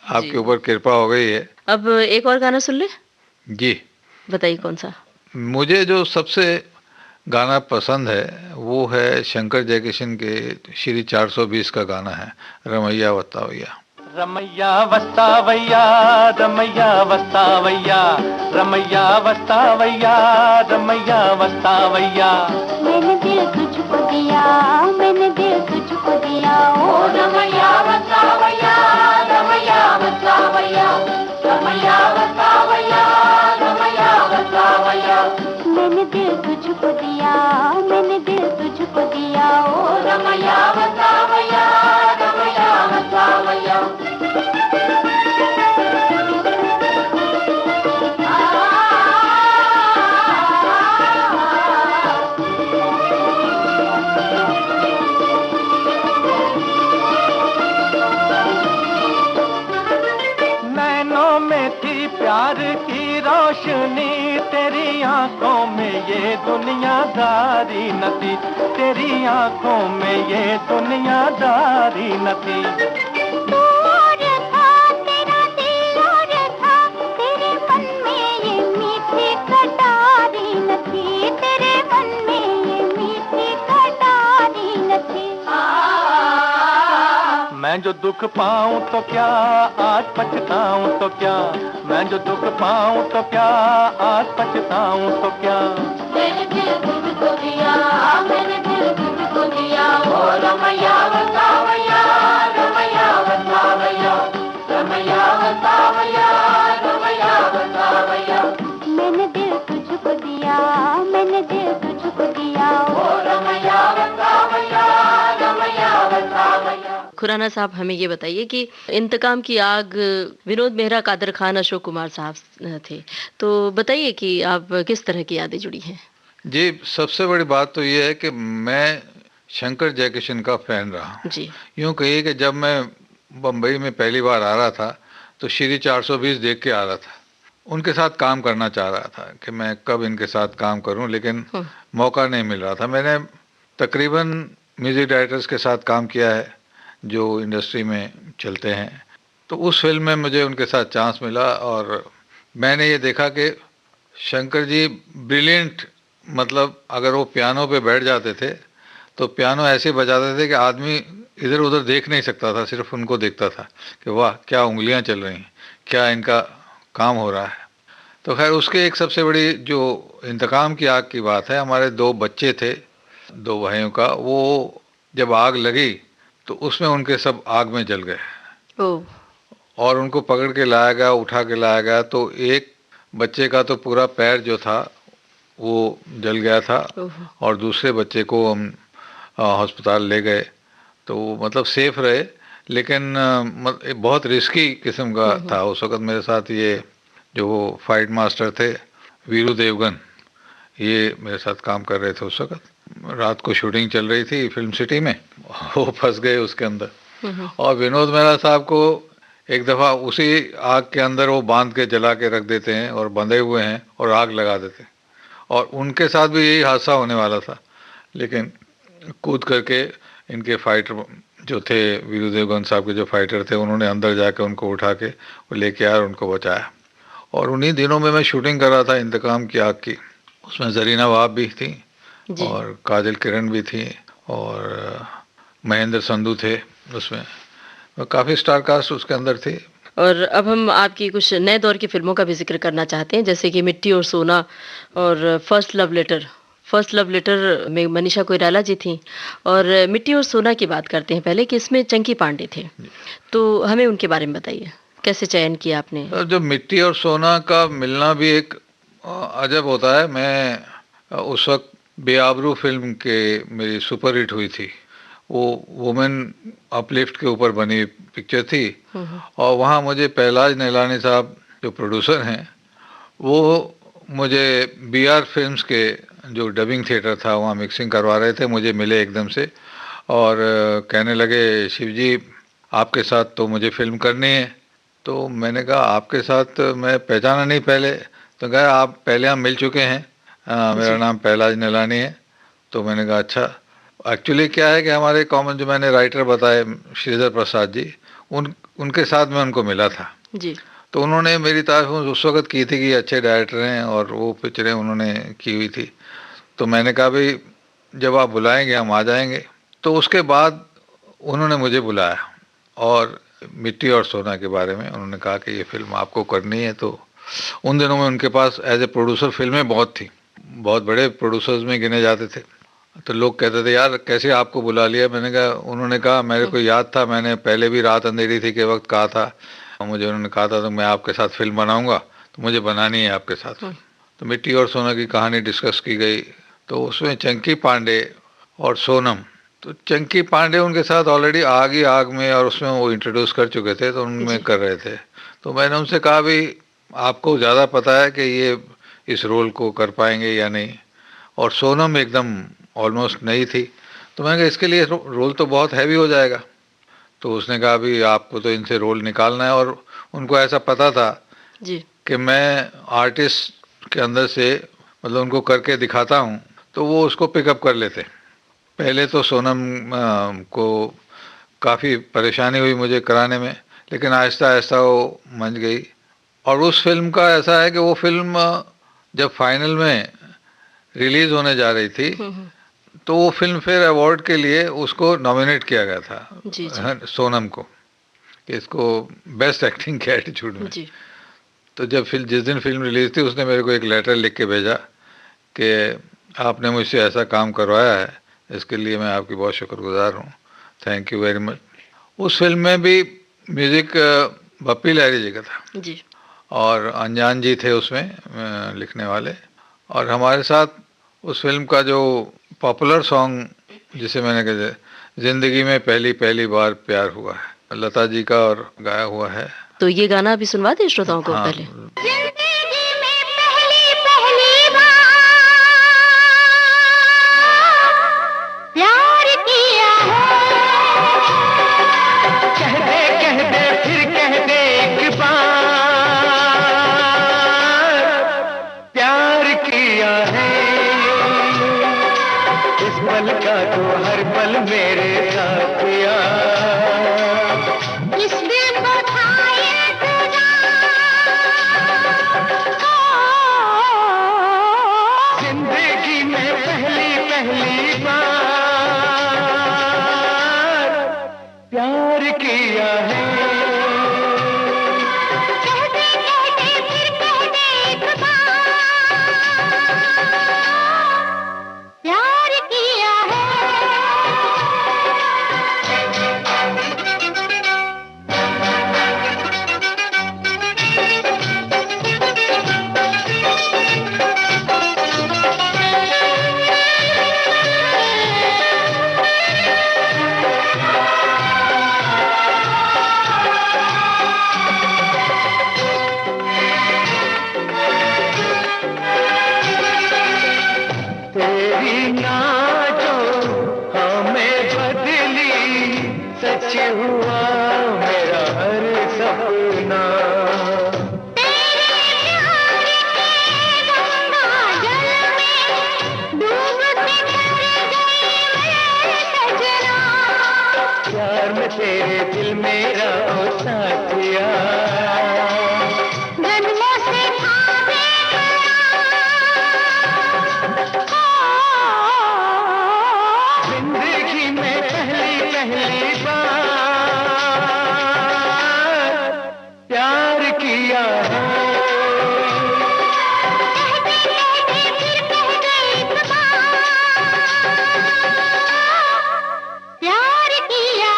F: आपके ऊपर कृपा हो गई है।
E: अब एक और गाना सुन ले।
F: जी
E: बताइए कौन सा।
F: मुझे जो सबसे गाना पसंद है वो है शंकर जयकिशन के श्री 420 का गाना है, रमैया वत्तावैया।
D: रमैया वस्तावैया, रमैया वस्तावैया, रमैया वस्तावैया, रमैया वस्तावैया।
C: मैंने दिल तुझको दिया, मैंने दिल तुझको दिया, ओ रमैया वस्तावैया, रमैया वस्तावैया, रमैया वस्तावैया, रमैया वस्तावैया। मैंने दिल तुझको दिया, मैंने दिल तुझको दिया, ओ रमैया वस्तावैया, रमैया वस्तावैया।
D: तेरी आंखों में ये दुनियादारी न थी, तेरी आंखों में ये दुनियादारी न थी।
C: तू और था, तेरा दिल और था, तेरे मन में ये मीठी कटारी न थी, तेरे मन में ये मीठी कटारी न थी।
D: मैं जो दुख पाऊं तो क्या, आज पछताऊं तो क्या, मैं जो दुख पाऊं तो क्या, आज पछताऊं तो क्या।
C: मैंने दिल तुझको दिया, मैंने दिल तुझको दिया, ओ रमैया वसावैया, रमैया वसावैया, रमैया वसावैया, रमैया वसावैया। मैंने दिल तुझको दिया, मैंने दिल तुझको दिया, ओ रमैया वसावैया, रमैया वसावैया।
E: खुराना साहब, हमें ये बताइए कि इंतकाम की आग विनोद मेहरा, कादर खान, अशोक कुमार साहब थे, तो बताइए कि आप किस तरह की यादें जुड़ी हैं?
F: जी, सबसे बड़ी बात तो ये है कि मैं शंकर जयकिशन का फैन रहा।
E: जी।
F: यूँ कहिए कि जब मैं बम्बई में पहली बार आ रहा था तो श्री 420 देख के आ रहा था। उनके साथ काम करना चाह रहा था कि मैं कब इनके साथ काम करूं, लेकिन मौका नहीं मिल रहा था। मैंने तकरीबन म्यूज़िक डायरेक्टर्स के साथ काम किया है जो इंडस्ट्री में चलते हैं, तो उस फिल्म में मुझे उनके साथ चांस मिला और मैंने ये देखा कि शंकर जी ब्रिलियंट, मतलब अगर वो पियानो पे बैठ जाते थे तो पियानो ऐसे बजाते थे कि आदमी इधर उधर देख नहीं सकता था, सिर्फ उनको देखता था कि वाह क्या उंगलियां चल रही हैं, क्या इनका काम हो रहा है। तो खैर उसके एक सबसे बड़ी जो इंतकाम की आग की बात है, हमारे दो बच्चे थे, दो भाइयों का, वो जब आग लगी तो उसमें उनके सब आग में जल गए और उनको पकड़ के लाया गया, उठा के लाया गया, तो एक बच्चे का तो पूरा पैर जो था वो जल गया था और दूसरे बच्चे को हम अस्पताल ले गए, तो मतलब सेफ रहे, लेकिन बहुत रिस्की किस्म का था। उस वक्त मेरे साथ ये जो फाइट मास्टर थे वीरू देवगन, ये मेरे साथ काम कर रहे थे। उस वक्त रात को शूटिंग चल रही थी फिल्म सिटी में, वो फंस गए उसके अंदर और विनोद मेहरा साहब को एक दफ़ा उसी आग के अंदर वो बांध के जला के रख देते हैं और बंधे हुए हैं और आग लगा देते हैं, और उनके साथ भी यही हादसा होने वाला था, लेकिन कूद करके इनके फाइटर जो थे, वीरू देवगन साहब के जो फाइटर थे, उन्होंने अंदर जाकर उनको उठा के वो लेके आया और उनको बचाया। और उन्हीं दिनों में मैं शूटिंग कर रहा था इंतकाम की आग की, उसमें जरीना वाब भी थी और काजल किरण भी थी और महेंद्र संधू थे उसमें, काफ़ी स्टार कास्ट उसके अंदर थी।
E: और अब हम आपकी कुछ नए दौर की फिल्मों का भी जिक्र करना चाहते हैं, जैसे कि मिट्टी और सोना और first love letter. First love letter में मनीषा कोइराला जी थी और मिट्टी और सोना की बात करते हैं पहले, कि इसमें चंकी पांडे थे, तो हमें उनके बारे में बताइए, कैसे चयन किया आपने?
F: जो मिट्टी और सोना का मिलना भी एक अजब होता है। मैं उस वक्त बेआबरू फिल्म के मेरी सुपर हिट हुई थी, वो वुमेन अपलिफ्ट के ऊपर बनी पिक्चर थी और वहाँ मुझे पहलाज निलानी साहब जो प्रोड्यूसर हैं, वो मुझे बीआर फिल्म्स के जो डबिंग थिएटर था वहाँ मिक्सिंग करवा रहे थे, मुझे मिले एकदम से और कहने लगे शिव जी आपके साथ तो मुझे फिल्म करनी है। तो मैंने कहा आपके साथ, मैं पहचाना नहीं पहले, तो कहा आप पहले हम मिल चुके हैं, मेरा नाम पहलाज निलानी है। तो मैंने कहा अच्छा। एक्चुअली क्या है कि हमारे कॉमन जो मैंने राइटर बताए श्रीधर प्रसाद जी, उनके साथ में उनको मिला था
E: जी।
F: तो उन्होंने मेरी तारीफ उस वक्त की थी कि अच्छे डायरेक्टर हैं और वो पिक्चरें उन्होंने की हुई थी। तो मैंने कहा भाई जब आप बुलाएंगे हम आ जाएंगे। तो उसके बाद उन्होंने मुझे बुलाया और मिट्टी और सोना के बारे में उन्होंने कहा कि ये फिल्म आपको करनी है। तो उन दिनों में उनके पास एज ए प्रोड्यूसर फिल्में बहुत थी, बहुत बड़े प्रोड्यूसर्स में गिने जाते थे। तो लोग कहते थे यार कैसे आपको बुला लिया। मैंने कहा, उन्होंने कहा मेरे को याद था, मैंने पहले भी रात अंधेरी थी के वक्त कहा था, मुझे उन्होंने कहा था तो मैं आपके साथ फिल्म बनाऊंगा, तो मुझे बनानी है आपके साथ। तो मिट्टी और सोना की कहानी डिस्कस की गई, तो उसमें चंकी पांडे और सोनम, तो चंकी पांडे उनके साथ ऑलरेडी आग में और उसमें वो इंट्रोड्यूस कर चुके थे, तो उनमें कर रहे थे। तो मैंने उनसे कहा भाई आपको ज़्यादा पता है कि ये इस रोल को कर पाएंगे या नहीं, और सोनम एकदम ऑलमोस्ट नई थी। तो मैंने कहा इसके लिए रोल तो बहुत हैवी हो जाएगा। तो उसने कहा अभी आपको तो इनसे रोल निकालना है, और उनको ऐसा पता था
E: जी
F: कि मैं आर्टिस्ट के अंदर से मतलब उनको करके दिखाता हूँ तो वो उसको पिकअप कर लेते। पहले तो सोनम को काफ़ी परेशानी हुई मुझे कराने में, लेकिन आहिस्ता आहिस्ता वो मंझ गई। और उस फिल्म का ऐसा है कि वो फिल्म जब फाइनल में रिलीज़ होने जा रही थी तो वो फिल्म फेयर अवार्ड के लिए उसको नॉमिनेट किया गया था,
E: जी जी
F: सोनम को, कि इसको बेस्ट एक्टिंग के एटीट्यूड में।
E: जी।
F: तो जब जिस दिन फिल्म रिलीज़ थी उसने मेरे को एक लेटर लिख के भेजा कि आपने मुझसे ऐसा काम करवाया है, इसके लिए मैं आपकी बहुत शुक्रगुजार हूँ, थैंक यू वेरी मच। उस फिल्म में भी म्यूज़िक बप्पी लहरी जी का था
E: जी
F: और अनजान जी थे उसमें लिखने वाले। और हमारे साथ उस फिल्म का जो पॉपुलर सॉन्ग जिसे मैंने कहा ज़िंदगी में पहली पहली बार प्यार हुआ है, लता जी का और गाया हुआ है।
E: तो ये गाना अभी सुनवा दें श्रोताओं को
F: हाँ,
E: पहले।
C: जिंदगी में पहली पहली बार प्यार किया है,
D: कह दे फिर कह दे एक बार प्यार किया है, इस पल का तो हर पल मेरे साथ किया।
C: इस दिल को था
D: जिंदगी में पहली पहली बार प्यार किया है।
C: कहते कहते फिर कहते एक बार प्यार किया है।
D: तेरी ना जो हमें बदली, सच हुआ मेरा हर सपना।
C: तेरे प्यार के गंगा जल में डूब के मर गई मैं सजना।
D: प्यार में तेरे दिल मेरा ओ साथिया,
C: जन्मों से था
D: जिंदगी में पहली पहली बार प्यार किया है।
C: कहते कहते फिर कहते एक बार प्यार किया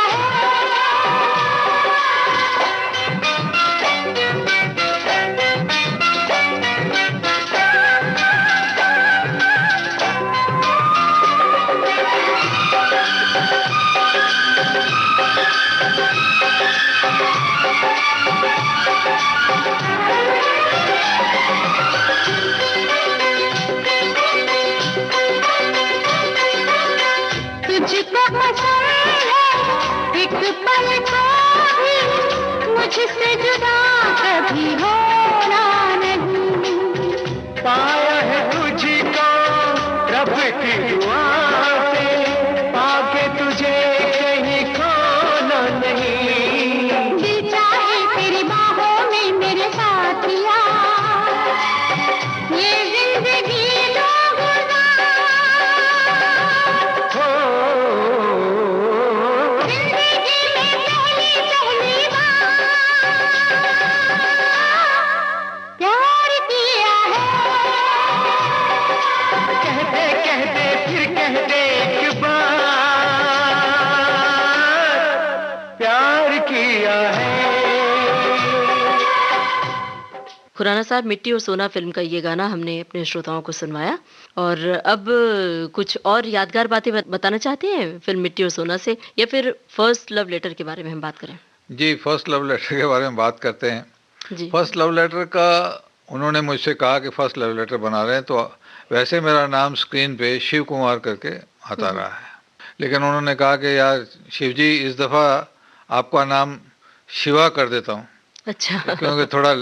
C: तुझको पसंद है एक पल को भी मुझसे जुदा कभी होना नहीं।
D: पाया है तुझको रब की दुआ से, पाके तुझे कहीं खोना नहीं।
C: दिल चाहे तेरी बाहों में मेरे साथिया, ये जिंदगी दो गुजार।
D: हो
C: जिंदगी में पहली पहली बार प्यार किया है।
D: कहते कहते फिर कहते एक बार प्यार किया है।
E: खुराना साहब, मिट्टी और सोना फिल्म का ये गाना हमने अपने श्रोताओं को सुनवाया, और अब कुछ और यादगार बातें बताना चाहते हैं फिल्म मिट्टी और सोना से, या फिर फर्स्ट लव लेटर के बारे में हम बात करें?
F: जी, फर्स्ट लव लेटर के बारे में बात करते हैं।
E: जी
F: फर्स्ट लव लेटर का उन्होंने मुझसे कहा कि फर्स्ट लव लेटर बना रहे हैं, तो वैसे मेरा नाम स्क्रीन पे शिव कुमार करके आता रहा है, लेकिन उन्होंने कहा कि यार शिव जी, इस दफ़ा आपका नाम शिवा कर देता हूँ,
E: अच्छा
F: क्योंकि थोड़ा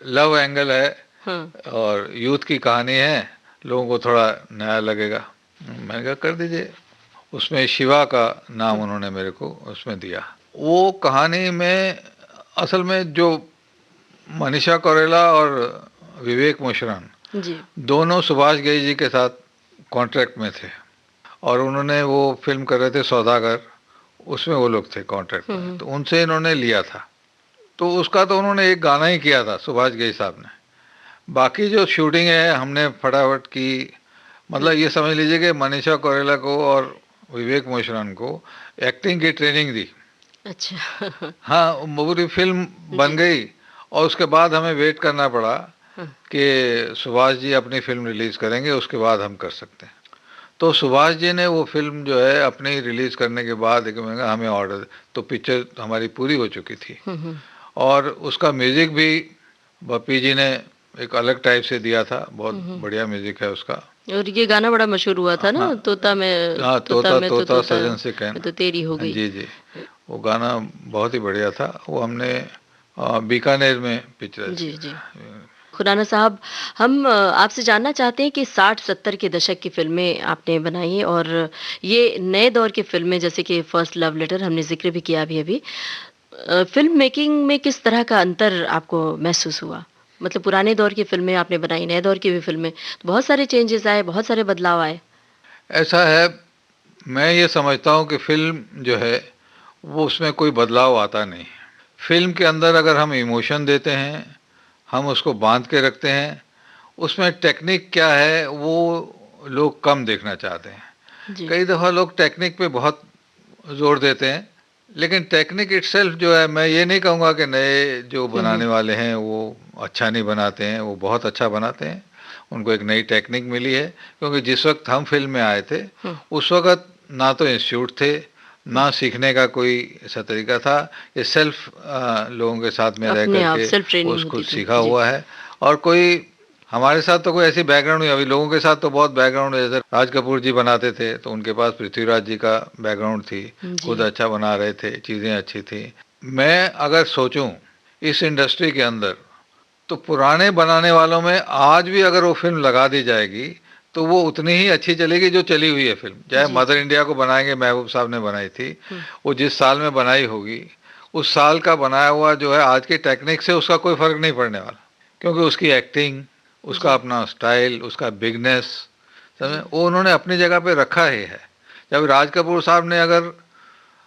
F: लव एंगल है
E: हाँ।
F: और यूथ की कहानी है, लोगों को थोड़ा नया लगेगा। मैंने कहा कर दीजिए। उसमें शिवा का नाम उन्होंने मेरे को उसमें दिया। वो कहानी में असल में जो मनीषा कोइराला और विवेक मुशरन
E: जी।
F: दोनों सुभाष घई जी के साथ कॉन्ट्रैक्ट में थे, और उन्होंने वो फिल्म कर रहे थे सौदागर, उसमें वो लोग थे कॉन्ट्रैक्ट में, तो उनसे इन्होंने लिया था। तो उसका तो उन्होंने एक गाना ही किया था सुभाष घई साहब ने। बाकी जो शूटिंग है हमने फटाफट की। मतलब ये समझ लीजिए कि मनीषा कोइराला को और विवेक मुशरन को एक्टिंग की ट्रेनिंग दी।
E: अच्छा।
F: हाँ, पूरी फिल्म बन गई और उसके बाद हमें वेट करना पड़ा कि सुभाष जी अपनी फिल्म रिलीज़ करेंगे, उसके बाद हम कर सकते हैं। तो सुभाष जी ने वो फिल्म जो है अपनी रिलीज़ करने के बाद एक महीना हमें ऑर्डर, तो पिक्चर हमारी पूरी हो चुकी थी। और उसका म्यूज़िक भी बप्पी जी ने एक अलग टाइप से दिया था, बहुत बढ़िया म्यूज़िक है उसका।
E: और ये गाना बड़ा मशहूर हुआ था ना,
F: हाँ,
E: तोता में,
F: हाँ,
E: तोता में
F: तोता सजन से कहना,
E: तो तेरी हो गई।
F: जी जी, वो गाना बहुत ही बढ़िया था। वो हमने बीकानेर में पिक्चर।
E: जी जी। खुराना साहब, हम आपसे जानना चाहते हैं कि 60-70 के दशक की फिल्में आपने बनाई हैं और ये नए दौर की फिल्में जैसे कि फर्स्ट लव लेटर हमने जिक्र भी किया अभी। फिल्म मेकिंग में किस तरह का अंतर आपको महसूस हुआ? मतलब पुराने दौर की फिल्में आपने बनाई, नए दौर की भी फिल्में, तो बहुत सारे चेंजेस आए, बहुत सारे बदलाव आए।
F: ऐसा है, मैं ये समझता हूँ कि फिल्म जो है वो उसमें कोई बदलाव आता नहीं। फिल्म के अंदर अगर हम इमोशन देते हैं, हम उसको बांध के रखते हैं, उसमें टेक्निक क्या है वो लोग कम देखना चाहते हैं।
E: जी।
F: कई दफ़ा लोग टेक्निक पे बहुत जोर देते हैं, लेकिन टेक्निक इटसेल्फ जो है, मैं ये नहीं कहूँगा कि नए जो बनाने वाले हैं वो अच्छा नहीं बनाते हैं, वो बहुत अच्छा बनाते हैं। उनको एक नई टेक्निक मिली है, क्योंकि जिस वक्त हम फिल्म में आए थे उस वक्त ना तो इंस्टीट्यूट थे, ना सीखने का कोई ऐसा तरीका था। ये सेल्फ लोगों के साथ में रह
E: अपने आप सेल्फ
F: करके
E: ट्रेनिंग
F: उसको
E: होती थी।
F: सीखा
E: जी।
F: हुआ है। और कोई हमारे साथ तो कोई ऐसी बैकग्राउंड नहीं, अभी लोगों के साथ तो बहुत बैकग्राउंड है। जैसे राज कपूर जी बनाते थे तो उनके पास पृथ्वीराज जी का बैकग्राउंड थी,
E: जी।
F: खुद अच्छा बना रहे थे, चीज़ें अच्छी थी। मैं अगर सोचूं इस इंडस्ट्री के अंदर, तो पुराने बनाने वालों में आज भी अगर वो फिल्म लगा दी जाएगी तो वो उतनी ही अच्छी चलेगी जो चली हुई है फिल्म। चाहे
E: जी।
F: मदर इंडिया को बनाएंगे, महबूब साहब ने बनाई थी, वो जिस साल में बनाई होगी उस साल का बनाया हुआ जो है आज की टेक्निक से उसका कोई फर्क नहीं पड़ने वाला, क्योंकि उसकी एक्टिंग, उसका अपना स्टाइल, उसका बिगनेस, समझे, वो उन्होंने अपनी जगह पे रखा ही है। जब राज कपूर साहब ने अगर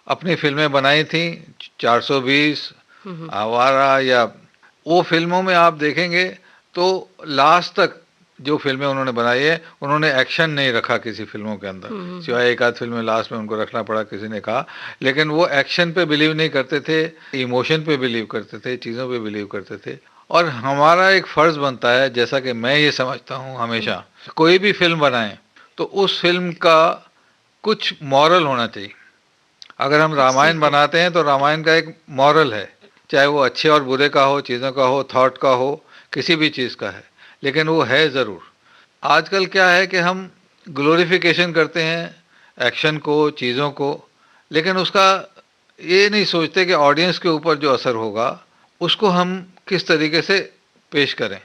F: अपनी फिल्में बनाई थी 420, आवारा, या वो फिल्मों में आप देखेंगे तो लास्ट तक जो फिल्में उन्होंने बनाई है, उन्होंने एक्शन नहीं रखा किसी फिल्मों के अंदर, सिवाय एक आध फिल्म में लास्ट में उनको रखना पड़ा, किसी ने कहा। लेकिन वो एक्शन पे बिलीव नहीं करते थे, इमोशन पे बिलीव करते थे, चीज़ों पे बिलीव करते थे। और हमारा एक फ़र्ज़ बनता है, जैसा कि मैं ये समझता हूँ हमेशा, कोई भी फिल्म बनाएं तो उस फिल्म का कुछ मॉरल होना चाहिए। अगर हम रामायण बनाते हैं तो रामायण का एक मॉरल है, चाहे वो अच्छे और बुरे का हो, चीज़ों का हो, थॉट का हो, किसी भी चीज़ का है, लेकिन वो है ज़रूर। आजकल क्या है कि हम ग्लोरिफिकेशन करते हैं एक्शन को, चीज़ों को, लेकिन उसका ये नहीं सोचते कि ऑडियंस के ऊपर जो असर होगा उसको हम किस तरीके से पेश करें।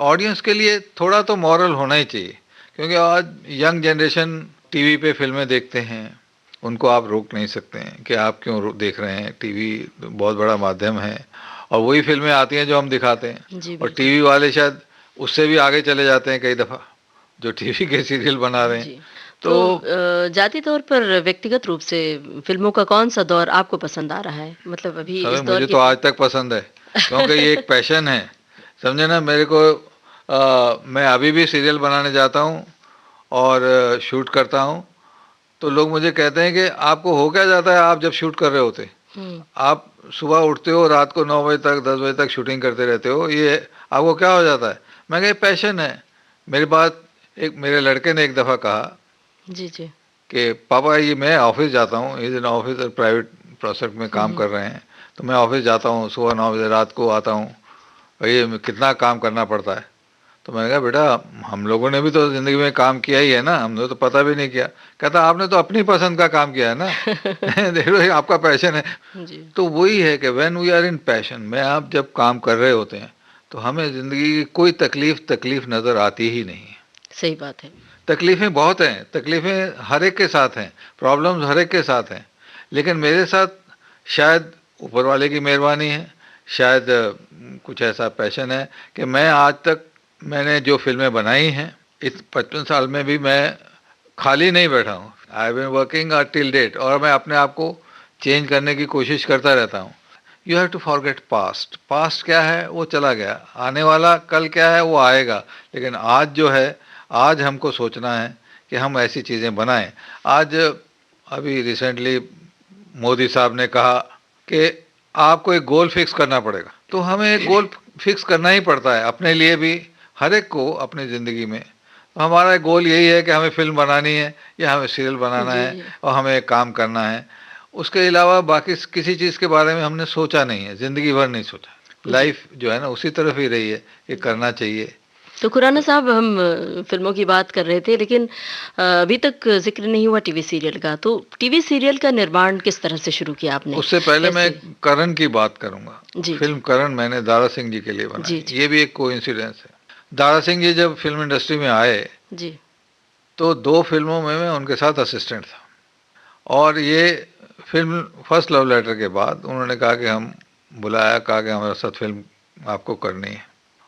F: ऑडियंस के लिए थोड़ा तो मॉरल होना ही चाहिए, क्योंकि आज यंग जनरेशन टीवी पे फिल्में देखते हैं, उनको आप रोक नहीं सकते हैं कि आप क्यों देख रहे हैं। टीवी बहुत बड़ा माध्यम है और वही फिल्में आती हैं जो हम दिखाते हैं, और टीवी वाले शायद उससे भी आगे चले जाते हैं कई दफ़ा, जो टीवी के सीरियल बना रहे हैं।
E: तो जाती तौर पर व्यक्तिगत रूप से फिल्मों का कौन सा दौर आपको पसंद आ रहा है? मतलब अभी इस दौर
F: मुझे तो आज तक पसंद है, क्योंकि ये एक पैशन है, समझे ना। मेरे को मैं अभी भी सीरियल बनाने जाता हूँ और शूट करता हूँ, तो लोग मुझे कहते हैं कि आपको हो क्या जाता है आप जब शूट कर रहे होते? आप सुबह उठते हो, रात को 9 बजे तक 10 बजे तक शूटिंग करते रहते हो, ये आपको क्या हो जाता है? मैं कहा पैशन है। मेरी बात एक मेरे लड़के ने एक दफ़ा कहा
E: जी
F: कि पापा ये मैं ऑफिस जाता हूँ, इस दिन ऑफिस प्राइवेट प्रोजेक्ट में काम कर रहे हैं, तो मैं ऑफिस जाता हूँ, सुबह 9 बजे रात को आता हूँ, ये कितना काम करना पड़ता है। तो मैंने कहा बेटा हम लोगों ने भी तो ज़िंदगी में काम किया ही है ना, हमने तो पता भी नहीं किया। कहता आपने तो अपनी पसंद का काम किया है ना। देख लो आपका पैशन है।
E: जी।
F: तो वही है कि when we are in passion, में आप जब काम कर रहे होते हैं तो हमें ज़िंदगी की कोई तकलीफ नज़र आती ही नहीं है।
E: सही बात है।
F: तकलीफ़ें बहुत हैं, तकलीफ़ें हर एक के साथ हैं, प्रॉब्लम्स हर एक के साथ हैं, लेकिन मेरे साथ शायद ऊपर वाले की मेहरबानी है, शायद कुछ ऐसा पैशन है कि मैं आज तक मैंने जो फ़िल्में बनाई हैं, इस 55 साल में भी मैं खाली नहीं बैठा हूँ। I have been working till date, और मैं अपने आप को चेंज करने की कोशिश करता रहता हूँ। You have to forget past. Past क्या है वो चला गया, आने वाला कल क्या है वो आएगा, लेकिन आज जो है, आज हमको सोचना है कि हम ऐसी चीज़ें बनाएं। आज अभी रिसेंटली मोदी साहब ने कहा कि आपको एक गोल फिक्स करना पड़ेगा, तो हमें एक गोल फिक्स करना ही पड़ता है अपने लिए भी, हर एक को अपनी ज़िंदगी में। तो हमारा गोल यही है कि हमें फिल्म बनानी है या हमें सीरियल बनाना है और हमें एक काम करना है। उसके अलावा बाकी किसी चीज़ के बारे में हमने सोचा नहीं है, ज़िंदगी भर नहीं सोचा। लाइफ जो है ना उसी तरफ ही रही है कि करना चाहिए।
E: तो खुराना साहब, हम फिल्मों की बात कर रहे थे, लेकिन अभी तक जिक्र नहीं हुआ टीवी सीरियल का। तो टीवी सीरियल का निर्माण किस तरह से शुरू किया आपने?
F: उससे पहले मैं करण की बात करूंगा।
E: जी,
F: फिल्म करण मैंने दारा सिंह जी के लिए बनाई। ये भी एक कोइंसिडेंस है। दारा सिंह जी जब फिल्म इंडस्ट्री में आए
E: जी,
F: तो 2 फिल्मों में मैं उनके साथ असिस्टेंट था, और ये फिल्म फर्स्ट लव लेटर के बाद उन्होंने कहा कि हम बुलाया, कहा कि हमारे साथ फिल्म आपको करनी है,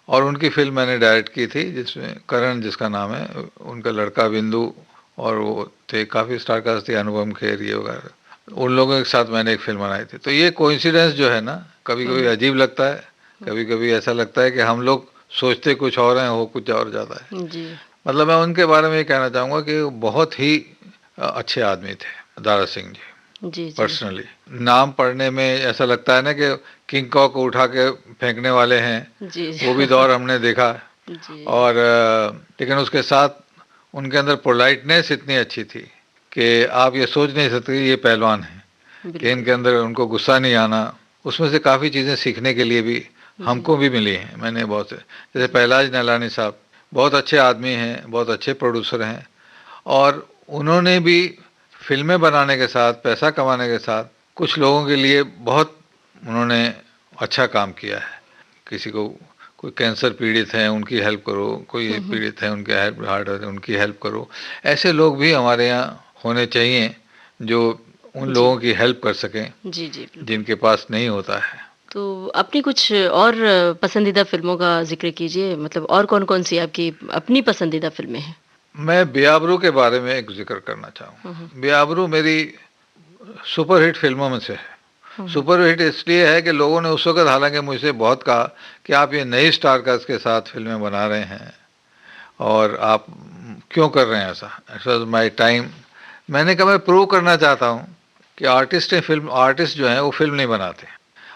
F: और उनकी फिल्म मैंने डायरेक्ट की थी जिसमें करण, जिसका नाम है, उनका लड़का बिंदु, और वो थे काफ़ी स्टार कास्ट थे, अनुपम खेर ये वगैरह, उन लोगों के साथ मैंने एक फिल्म बनाई थी। तो ये कोइंसिडेंस जो है ना, कभी कभी अजीब लगता है, कभी कभी ऐसा लगता है कि हम लोग सोचते कुछ और हैं, हो कुछ और ज़्यादा है।
E: जी,
F: मतलब मैं उनके बारे में ये कहना चाहूँगा कि वो बहुत ही अच्छे आदमी थे दारा सिंह जी।
E: जी,
F: पर्सनली नाम पढ़ने में ऐसा लगता है ना कि किंग कॉक को उठा के फेंकने वाले हैं,
E: जी,
F: वो भी दौर हमने देखा।
E: जी,
F: और लेकिन उसके साथ उनके अंदर पोलाइटनेस इतनी अच्छी थी कि आप ये सोच नहीं सकते ये पहलवान हैं, कि इनके अंदर उनको गुस्सा नहीं आना। उसमें से काफ़ी चीज़ें सीखने के लिए भी हमको भी मिली हैं। मैंने बहुत से, जैसे पहलाज नैलानी साहब बहुत अच्छे आदमी हैं, बहुत अच्छे प्रोड्यूसर हैं, और उन्होंने भी फिल्में बनाने के साथ, पैसा कमाने के साथ, कुछ लोगों के लिए बहुत उन्होंने अच्छा काम किया है। किसी को, कोई कैंसर पीड़ित हैं उनकी हेल्प करो, कोई पीड़ित है उनके हार्ट है उनकी हेल्प करो। ऐसे लोग भी हमारे यहाँ होने चाहिए जो उन लोगों की हेल्प कर सकें,
E: जी, जी,
F: जिनके पास नहीं होता है।
E: तो अपनी कुछ और पसंदीदा फिल्मों का जिक्र कीजिए, मतलब और कौन-कौन सी आपकी अपनी पसंदीदा फिल्में हैं?
F: मैं बेआबरू के बारे में एक जिक्र करना चाहूँगा। बेआबरू मेरी सुपरहिट फिल्मों में से है। सुपरहिट इसलिए है कि लोगों ने उस वक्त हालांकि मुझसे बहुत कहा कि आप ये नई स्टार कास्ट के साथ फिल्में बना रहे हैं और आप क्यों कर रहे हैं ऐसा, इट वॉज माई टाइम। मैंने कहा मैं प्रूव करना चाहता हूँ कि आर्टिस्ट जो हैं वो फिल्म नहीं बनाते,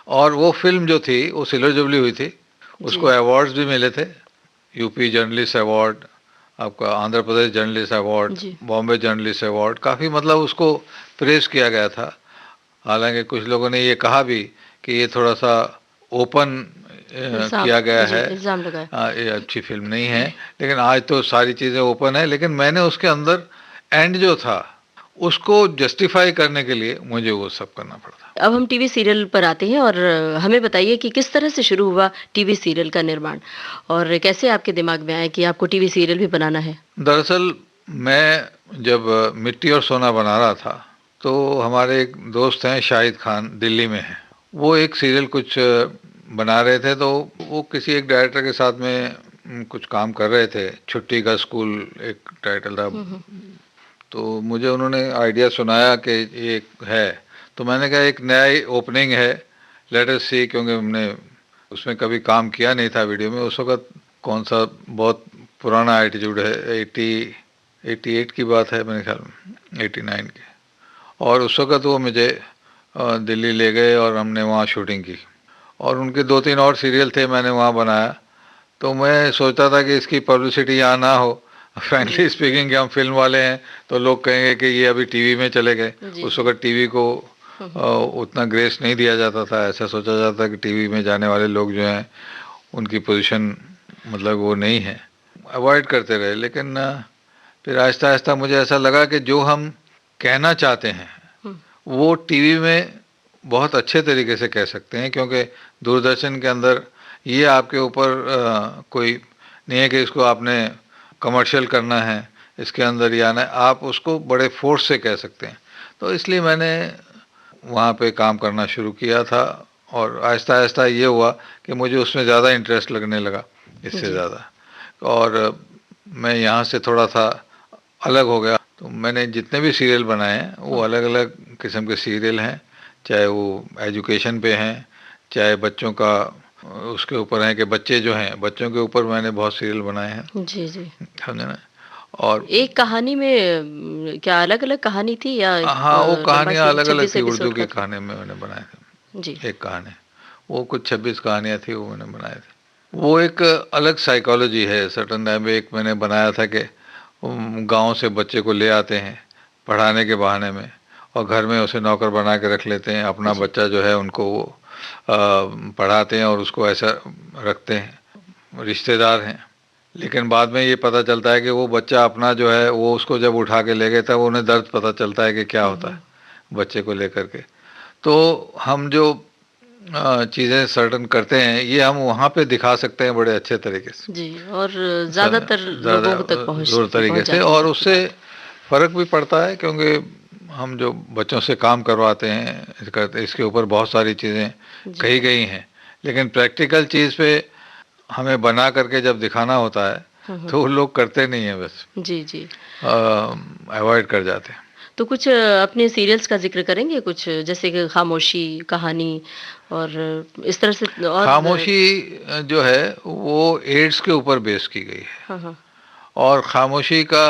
F: और वो फिल्म जो थी वो सिल्वर जुबली हुई थी, उसको अवार्ड्स भी मिले थे, यूपी जर्नलिस्ट अवार्ड, आपका Andhra Pradesh journalist award, Bombay journalist award, काफ़ी मतलब उसको प्रेस किया गया था। हालांकि कुछ लोगों ने ये कहा भी कि ये थोड़ा सा ओपन किया गया है, ये अच्छी फिल्म नहीं है, लेकिन आज तो सारी चीज़ें ओपन है। लेकिन मैंने उसके अंदर एंड जो था उसको जस्टिफाई करने के लिए मुझे वो सब करना पड़ता।
E: अब हम टीवी सीरियल पर आते हैं, और हमें बताइए कि किस तरह से शुरू हुआ टीवी सीरियल का निर्माण, और कैसे आपके दिमाग में आया कि आपको टीवी सीरियल भी बनाना है?
F: दरअसल मैं जब मिट्टी और सोना बना रहा था तो हमारे एक दोस्त हैं शाहिद खान, दिल्ली में हैं, वो एक सीरियल कुछ बना रहे थे, तो वो किसी एक डायरेक्टर के साथ में कुछ काम कर रहे थे, छुट्टी का स्कूल एक टाइटल था। तो मुझे उन्होंने आइडिया सुनाया कि ये है, तो मैंने कहा एक नया ओपनिंग है, लेट अस सी, क्योंकि हमने उसमें कभी काम किया नहीं था वीडियो में। उस वक्त कौन सा बहुत पुराना एटीट्यूड है, 88 की बात है मेरे ख्याल में, 89 की। और उस वक्त वो मुझे दिल्ली ले गए और हमने वहाँ शूटिंग की, और उनके 2-3 और सीरियल थे मैंने वहाँ बनाया। तो मैं सोचता था कि इसकी पब्लिसिटी यहाँ ना हो, फ्रैंकली स्पीकिंग कि हम फिल्म वाले हैं तो लोग कहेंगे कि ये अभी टीवी में चले गए। उस वक्त टीवी को उतना ग्रेस नहीं दिया जाता था, ऐसा सोचा जाता कि टीवी में जाने वाले लोग जो हैं उनकी पोजीशन मतलब वो नहीं है, अवॉइड करते रहे। लेकिन फिर आहिस्ता आहिस्ता मुझे ऐसा लगा कि जो हम कहना चाहते हैं वो टीवी में बहुत अच्छे तरीके से कह सकते हैं, क्योंकि दूरदर्शन के अंदर ये आपके ऊपर कोई नहीं है कि इसको आपने कमर्शियल करना है, इसके अंदर ही आना है, आप उसको बड़े फोर्स से कह सकते हैं। तो इसलिए मैंने वहाँ पे काम करना शुरू किया था और आहिस्ता आहिस्ता ये हुआ कि मुझे उसमें ज़्यादा इंटरेस्ट लगने लगा इससे ज़्यादा, और मैं यहाँ से थोड़ा सा अलग हो गया। तो मैंने जितने भी सीरियल बनाए हैं वो अलग अलग किस्म के सीरियल हैं, चाहे वो एजुकेशन पे हैं, चाहे बच्चों का उसके ऊपर है कि बच्चे जो हैं बच्चों के ऊपर मैंने बहुत सीरियल बनाए हैं।
E: जी जी।
F: समझे ना। और
E: एक कहानी में क्या अलग अलग कहानी थी या
F: हाँ, वो
E: लंबा
F: कहानियाँ अलग अलग
E: 26
F: थी, उर्दू
E: एपिसोड
F: की
E: का था?
F: कहानी में मैंने बनाए थे।
E: जी
F: एक कहानी, वो कुछ 26 कहानियाँ थी, वो मैंने बनाए थे। वो एक अलग साइकोलॉजी है। सर्टन टाइम पे एक मैंने बनाया था कि गांव से बच्चे को ले आते हैं पढ़ाने के बहाने में और घर में उसे नौकर बना के रख लेते हैं। अपना बच्चा जो है उनको वो पढ़ाते हैं और उसको ऐसा रखते हैं, रिश्तेदार हैं। लेकिन बाद में ये पता चलता है कि वो बच्चा अपना जो है वो उसको जब उठा के ले गए तब उन्हें दर्द पता चलता है कि क्या होता है बच्चे को लेकर के। तो हम जो चीज़ें सर्टन करते हैं ये हम वहाँ पे दिखा सकते हैं बड़े अच्छे तरीके से
E: जी, और ज़्यादातर लोगों तक
F: जोर तरीके से, और उससे फ़र्क भी पड़ता है क्योंकि हम जो बच्चों से काम करवाते हैं इसके ऊपर बहुत सारी चीज़ें कही गई हैं, लेकिन प्रैक्टिकल चीज़ पे हमें बना करके जब दिखाना होता है तो वो लोग करते नहीं हैं, बस
E: जी जी।
F: अवॉइड कर जाते हैं।
E: तो कुछ अपने सीरियल्स का जिक्र करेंगे, कुछ जैसे कि खामोशी, कहानी और इस तरह से? और
F: खामोशी जो है वो एड्स के ऊपर बेस की गई है।
E: हाँ हाँ।
F: और खामोशी का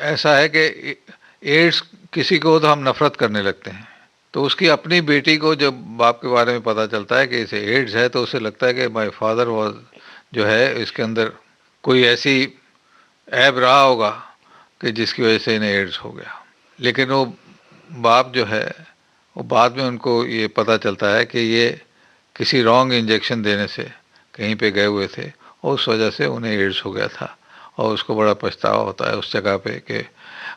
F: ऐसा है कि एड्स किसी को तो हम नफरत करने लगते हैं, तो उसकी अपनी बेटी को जब बाप के बारे में पता चलता है कि इसे एड्स है तो उसे लगता है कि माय फादर वाज जो है इसके अंदर कोई ऐसी ऐब रहा होगा कि जिसकी वजह से इन्हें एड्स हो गया। लेकिन वो बाप जो है वो बाद में उनको ये पता चलता है कि ये किसी रॉन्ग इंजेक्शन देने से कहीं पे गए हुए थे और उस वजह से उन्हें एड्स हो गया था, और उसको बड़ा पछतावा होता है उस जगह पे कि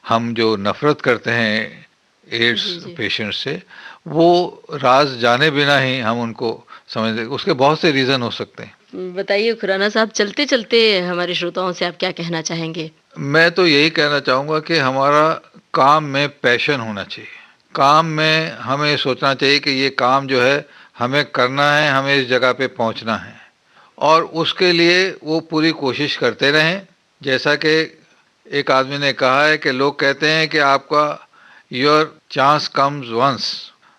F: हम जो नफ़रत करते हैं एड्स पेशेंट से वो राज जाने बिना ही हम उनको समझते। उसके बहुत से रीज़न हो सकते हैं।
E: बताइए खुराना साहब, चलते चलते हमारे श्रोताओं से आप क्या कहना चाहेंगे?
F: मैं तो यही कहना चाहूँगा कि हमारा काम में पैशन होना चाहिए। काम में हमें सोचना चाहिए कि ये काम जो है हमें करना है, हमें इस जगह पे पहुंचना है, और उसके लिए वो पूरी कोशिश करते रहें। जैसा कि एक आदमी ने कहा है कि लोग कहते हैं कि आपका योर चांस कम्स वंस,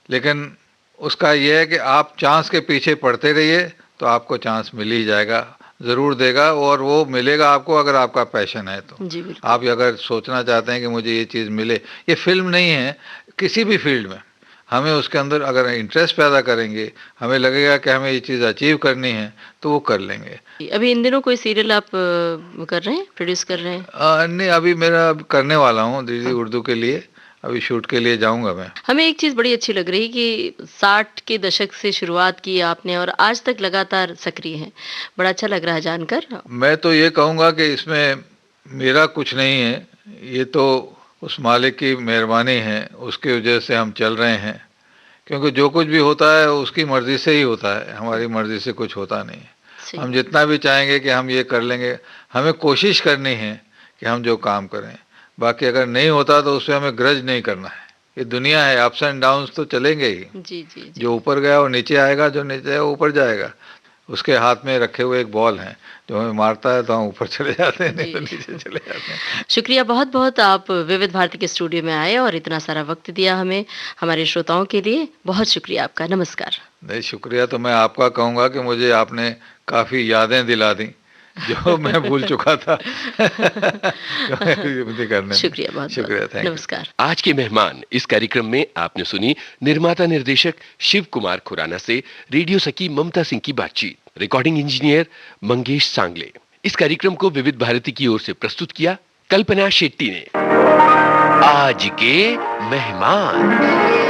F: लेकिन उसका यह है कि आप चांस के पीछे पड़ते रहिए तो आपको चांस मिल ही जाएगा, ज़रूर देगा, और वो मिलेगा आपको अगर आपका पैशन है तो।
E: जी बिल्कुल।
F: आप अगर सोचना चाहते हैं कि मुझे ये चीज़ मिले, ये फिल्म नहीं है, किसी भी फील्ड में हमें उसके अंदर अगर इंटरेस्ट पैदा करेंगे, हमें लगेगा कि हमें ये चीज़ अचीव करनी है तो वो कर लेंगे।
E: अभी इन दिनों कोई सीरियल आप कर रहे हैं, प्रोड्यूस कर रहे हैं?
F: नहीं, अभी मेरा करने वाला हूँ दीदी, उर्दू के लिए अभी शूट के लिए जाऊंगा मैं।
E: हमें एक चीज़ बड़ी अच्छी लग रही कि 60 के दशक से शुरुआत की आपने और आज तक लगातार सक्रिय हैं। बड़ा अच्छा लग रहा है जानकर।
F: मैं तो ये कहूँगा कि इसमें मेरा कुछ नहीं है, ये तो उस मालिक की मेहरबानी है, उसकी वजह से हम चल रहे हैं, क्योंकि जो कुछ भी होता है उसकी मर्ज़ी से ही होता है, हमारी मर्ज़ी से कुछ होता नहीं है। हम जितना भी चाहेंगे कि हम ये कर लेंगे, हमें कोशिश करनी है कि हम जो काम करें, बाकी अगर नहीं होता तो उससे हमें ग्रज नहीं करना है। ये दुनिया है, अप्स एंड डाउन्स तो चलेंगे ही।
E: जी जी जी।
F: जो ऊपर गया वो नीचे आएगा, जो नीचे है वो ऊपर जाएगा। उसके हाथ में रखे हुए एक बॉल है, जो हमें मारता है तो हम ऊपर चले जाते हैं, नहीं तो नीचे चले जाते हैं।
E: शुक्रिया बहुत बहुत, आप विविध भारती के स्टूडियो में आए और इतना सारा वक्त दिया हमें, हमारे श्रोताओं के लिए बहुत शुक्रिया आपका। नमस्कार।
F: नहीं, शुक्रिया तो मैं आपका कहूँगा कि मुझे आपने काफ़ी यादें दिला दी जो मैं भूल चुका था। करने
E: शुक्रिया बहुत,
F: शुक्रिया, थैंक यू।
E: नमस्कार।
A: आज के मेहमान इस कार्यक्रम में आपने सुनी निर्माता निर्देशक शिव कुमार खुराना से रेडियो सखी ममता सिंह की बातचीत। रिकॉर्डिंग इंजीनियर मंगेश सांगले। इस कार्यक्रम को विविध भारती की ओर से प्रस्तुत किया कल्पना शेट्टी ने। आज के मेहमान।